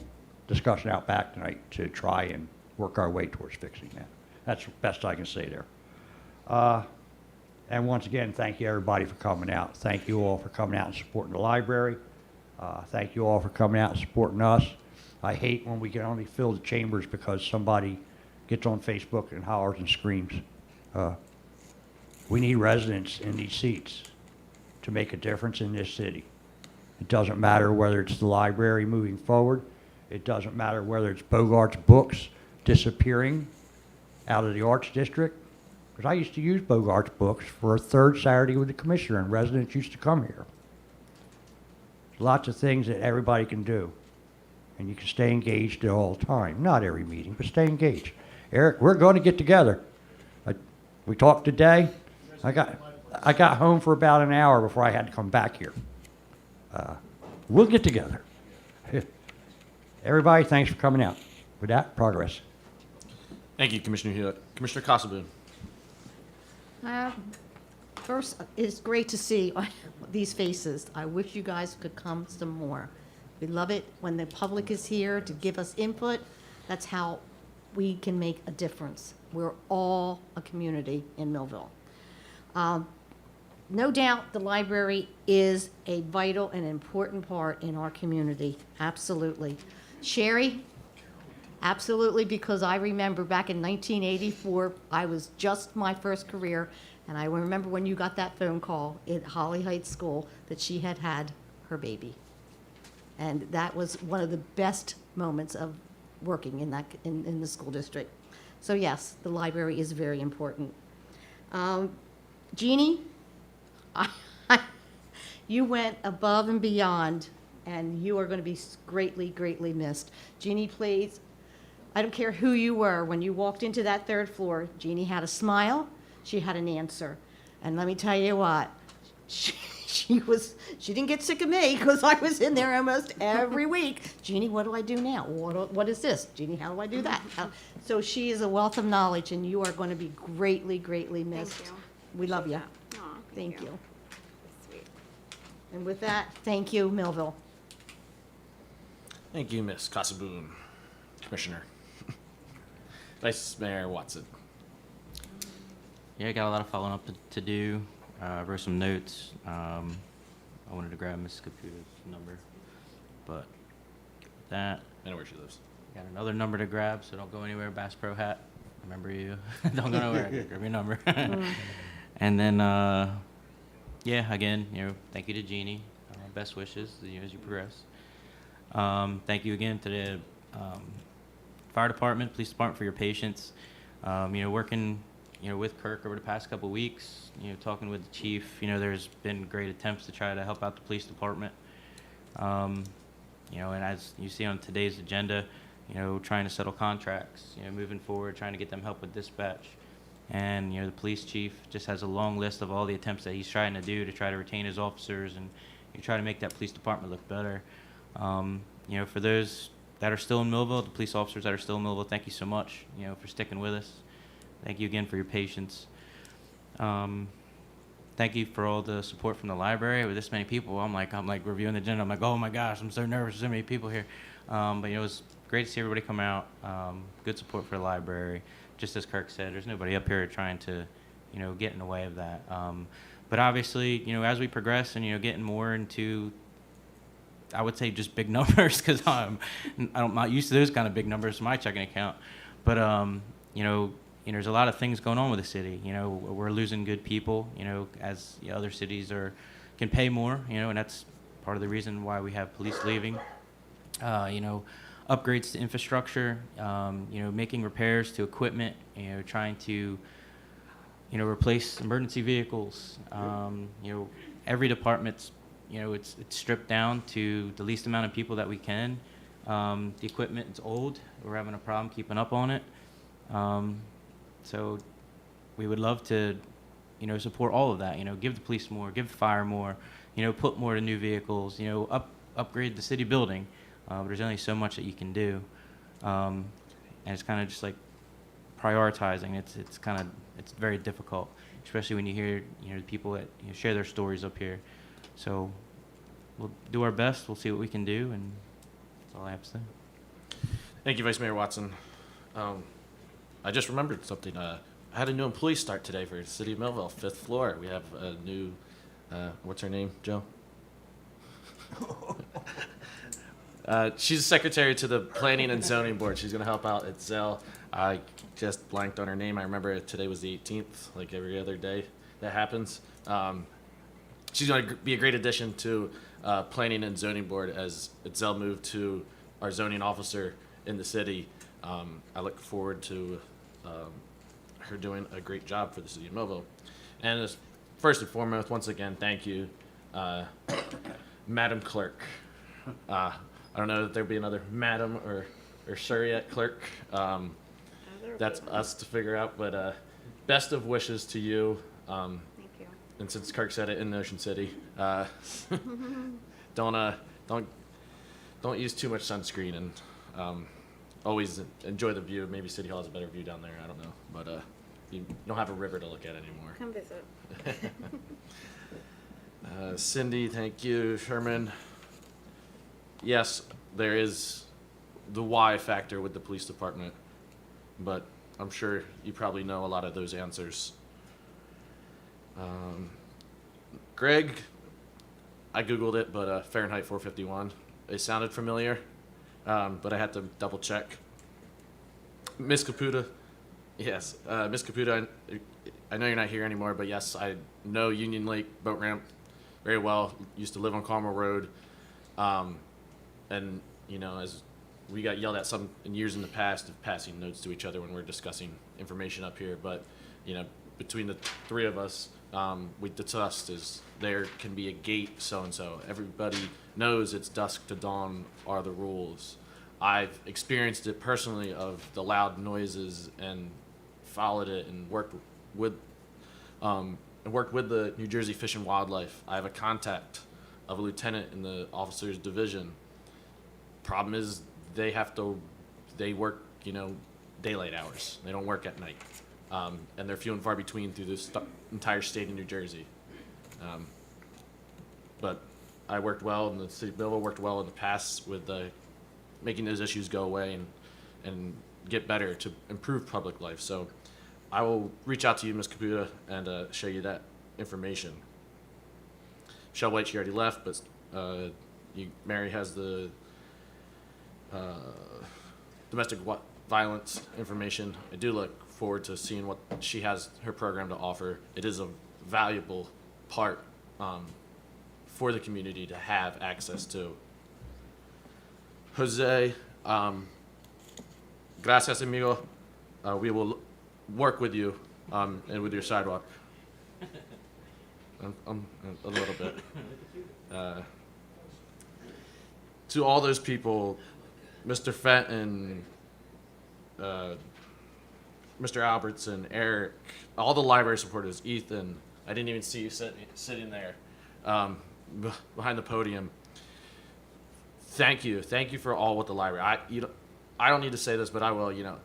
discussion out back tonight to try and work our way towards fixing that. That's the best I can say there. And once again, thank you everybody for coming out. Thank you all for coming out and supporting the library. Thank you all for coming out and supporting us. I hate when we can only fill the chambers because somebody gets on Facebook and hollers and screams. We need residents in these seats to make a difference in this city. It doesn't matter whether it's the library moving forward. It doesn't matter whether it's Bogart's books disappearing out of the Arts District. Because I used to use Bogart's books for a third Saturday with the commissioner, and residents used to come here. There's lots of things that everybody can do. And you can stay engaged at all time. Not every meeting, but stay engaged. Eric, we're going to get together. We talked today. I got home for about an hour before I had to come back here. We'll get together. Everybody, thanks for coming out. With that, progress. Thank you, Commissioner Hewitt. Commissioner Casabun. First, it's great to see these faces. I wish you guys could come some more. We love it when the public is here to give us input. That's how we can make a difference. We're all a community in Millville. No doubt the library is a vital and important part in our community. Absolutely. Sherry? Absolutely, because I remember back in 1984, I was just my first career, and I remember when you got that phone call at Holly Heights School that she had had her baby. And that was one of the best moments of working in the school district. So yes, the library is very important. Jeannie, you went above and beyond, and you are going to be greatly, greatly missed. Jeannie plays, I don't care who you were, when you walked into that third floor, Jeannie had a smile, she had an answer. And let me tell you what, she didn't get sick of me because I was in there almost every week. Jeannie, what do I do now? What is this? Jeannie, how do I do that? So she is a wealth of knowledge, and you are going to be greatly, greatly missed. Thank you. We love you. Aw, Thank you. Sweet. And with that, thank you, Millville. Thank you, Ms. Casabun. Commissioner. Vice Mayor Watson. Yeah, I got a lot of following up to do. Wrote some notes. I wanted to grab Ms. Caputo's number, but that. I know where she lives. Got another number to grab, so don't go anywhere. Bass Pro Hat, remember you. Don't go nowhere. Grab your number. And then, yeah, again, thank you to Jeannie. Best wishes as you progress. Thank you again to the fire department, police department for your patience. Working with Kirk over the past couple of weeks, talking with the chief, there's been great attempts to try to help out the police department. And as you see on today's agenda, trying to settle contracts, moving forward, trying to get them help with dispatch. And, the police chief just has a long list of all the attempts that he's trying to do to try to retain his officers and try to make that police department look better. For those that are still in Millville, the police officers that are still in Millville, thank you so much, for sticking with us. Thank you again for your patience. Thank you for all the support from the library. With this many people, I'm like reviewing the agenda. I'm like, oh my gosh, I'm so nervous. So many people here. But it was great to see everybody come out. Good support for the library. Just as Kirk said, there's nobody up here trying to, get in the way of that. But obviously, as we progress and getting more into, I would say just big numbers because I'm not used to those kind of big numbers in my checking account. But you know, there's a lot of things going on with the city. You know, we're losing good people, you know, as other cities can pay more, you know, and that's part of the reason why we have police leaving. You know, upgrades to infrastructure, you know, making repairs to equipment, you know, trying to, you know, replace emergency vehicles. You know, every department's, you know, it's stripped down to the least amount of people that we can. The equipment is old. We're having a problem keeping up on it. So we would love to, you know, support all of that. You know, give the police more, give the fire more, you know, put more to new vehicles, you know, upgrade the city building. But there's only so much that you can do. And it's kind of just like prioritizing. It's very difficult, especially when you hear, you know, people that, you know, share their stories up here. So we'll do our best. We'll see what we can do, and that's all I have to say. Thank you, Vice Mayor Watson. I just remembered something. I had a new employee start today for the City of Millville, 5th floor. We have a new, what's her name, Joe? She's secretary to the Planning and Zoning Board. She's going to help out at Zell. I just blanked on her name. I remember today was the 18th, like every other day that happens. She's going to be a great addition to Planning and Zoning Board as Zell moved to our zoning officer in the city. I look forward to her doing a great job for the City of Millville. And first and foremost, once again, thank you, Madam Clerk. I don't know if there'll be another Madam or Sir yet, Clerk. That's us to figure out, but best of wishes to you. Thank you. And since Kirk said it in Ocean City, don't use too much sunscreen, and always enjoy the view. Maybe City Hall has a better view down there. I don't know, but you don't have a river to look at anymore. Come visit. Cindy, thank you. Sherman. Yes, there is the why factor with the police department, but I'm sure you probably know a lot of those answers. Greg, I Googled it, but Fahrenheit 451. It sounded familiar, but I had to double check. Miss Caputa, yes, Miss Caputa, I know you're not here anymore, but yes, I know Union Lake Boat Ramp very well. Used to live on Carmel Road. And, you know, as we got yelled at some in years in the past of passing notes to each other when we're discussing information up here. But, you know, between the three of us, we discussed is there can be a gate so-and-so. Everybody knows it's dusk to dawn are the rules. I've experienced it personally of the loud noises and followed it and worked with the New Jersey Fish and Wildlife. I have a contact of a lieutenant in the officers division. Problem is they work, you know, daylight hours. They don't work at night. And they're few and far between through this entire state of New Jersey. But I worked well, and the City of Millville worked well in the past with making those issues go away and get better to improve public life. So I will reach out to you, Ms. Caputa, and show you that information. Michelle White, she already left, but Mary has the domestic violence information. I do look forward to seeing what she has her program to offer. It is a valuable part for the community to have access to. Jose, gracias, amigo. We will work with you and with your sidewalk. I'm a little bit. To all those people, Mr. Fenton, Mr. Albertson, Eric, all the library supporters, Ethan, I didn't even see you sitting there behind the podium. Thank you for all with the library. I don't need to say this, but I will. You know,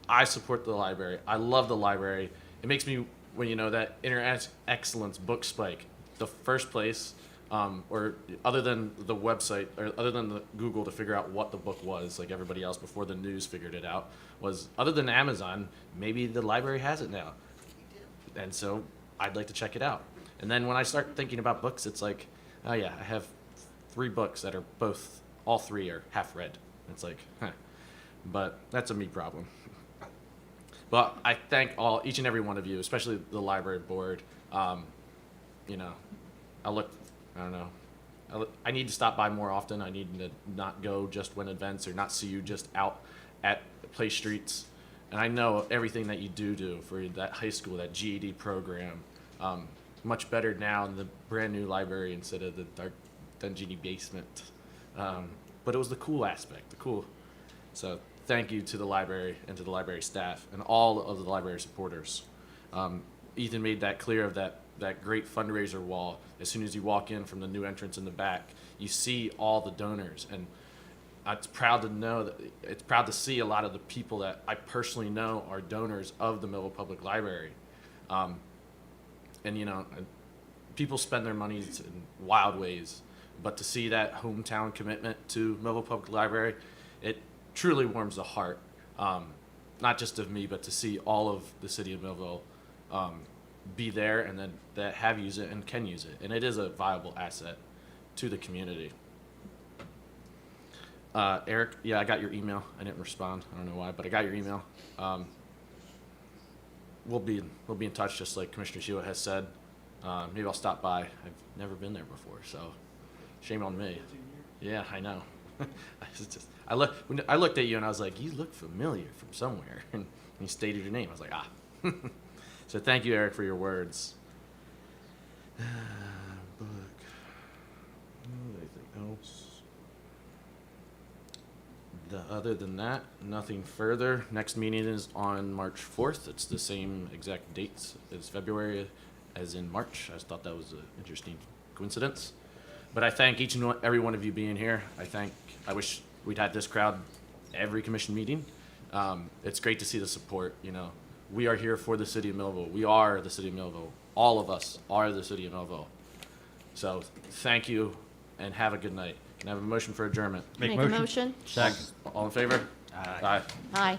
I support the library. I love the library. It makes me, when you know that Inner Excellence book spike, the first place, or other than the website, or other than the Google to figure out what the book was, like everybody else before the news figured it out, was other than Amazon, maybe the library has it now. And so I'd like to check it out. And then when I start thinking about books, it's like, oh yeah, I have 3 books that are all 3 are half read. It's like, huh. But that's a me problem. But I thank each and every one of you, especially the library board. You know, I don't know. I need to stop by more often. I need to not go just when events or not see you just out at play streets. And I know everything that you do for that high school, that GED program, much better now in the brand new library instead of the dark dungeony basement. But it was the cool aspect, So thank you to the library and to the library staff and all of the library supporters. Ethan made that clear of that great fundraiser wall. As soon as you walk in from the new entrance in the back, you see all the donors, and it's proud to know that it's proud to see a lot of the people that I personally know are donors of the Millville Public Library. And you know, people spend their money in wild ways, but to see that hometown commitment to Millville Public Library, it truly warms the heart, not just of me, but to see all of the city of Millville be there and then that have used it and can use it. And it is a viable asset to the community. Eric, yeah, I got your email. I didn't respond. I don't know why, but I got your email. We'll be in touch, just like Commissioner Sheila has said. Maybe I'll stop by. I've never been there before, so shame on me. Yeah, I know. I looked at you and I was like, you look familiar from somewhere, and you stated your name. I was like, ah. So thank you, Eric, for your words. Book. Anything else? Other than that, nothing further. Next meeting is on March 4th. It's the same exact dates as February as in March. I just thought that was an interesting coincidence. But I thank each and every one of you being here. I wish we'd had this crowd every commission meeting. It's great to see the support. You know, we are here for the city of Millville. We are the city of Millville. All of us are the city of Millville. So thank you and have a good night. Can I have a motion for adjournment? Make a motion. All in favor? Aye. Aye.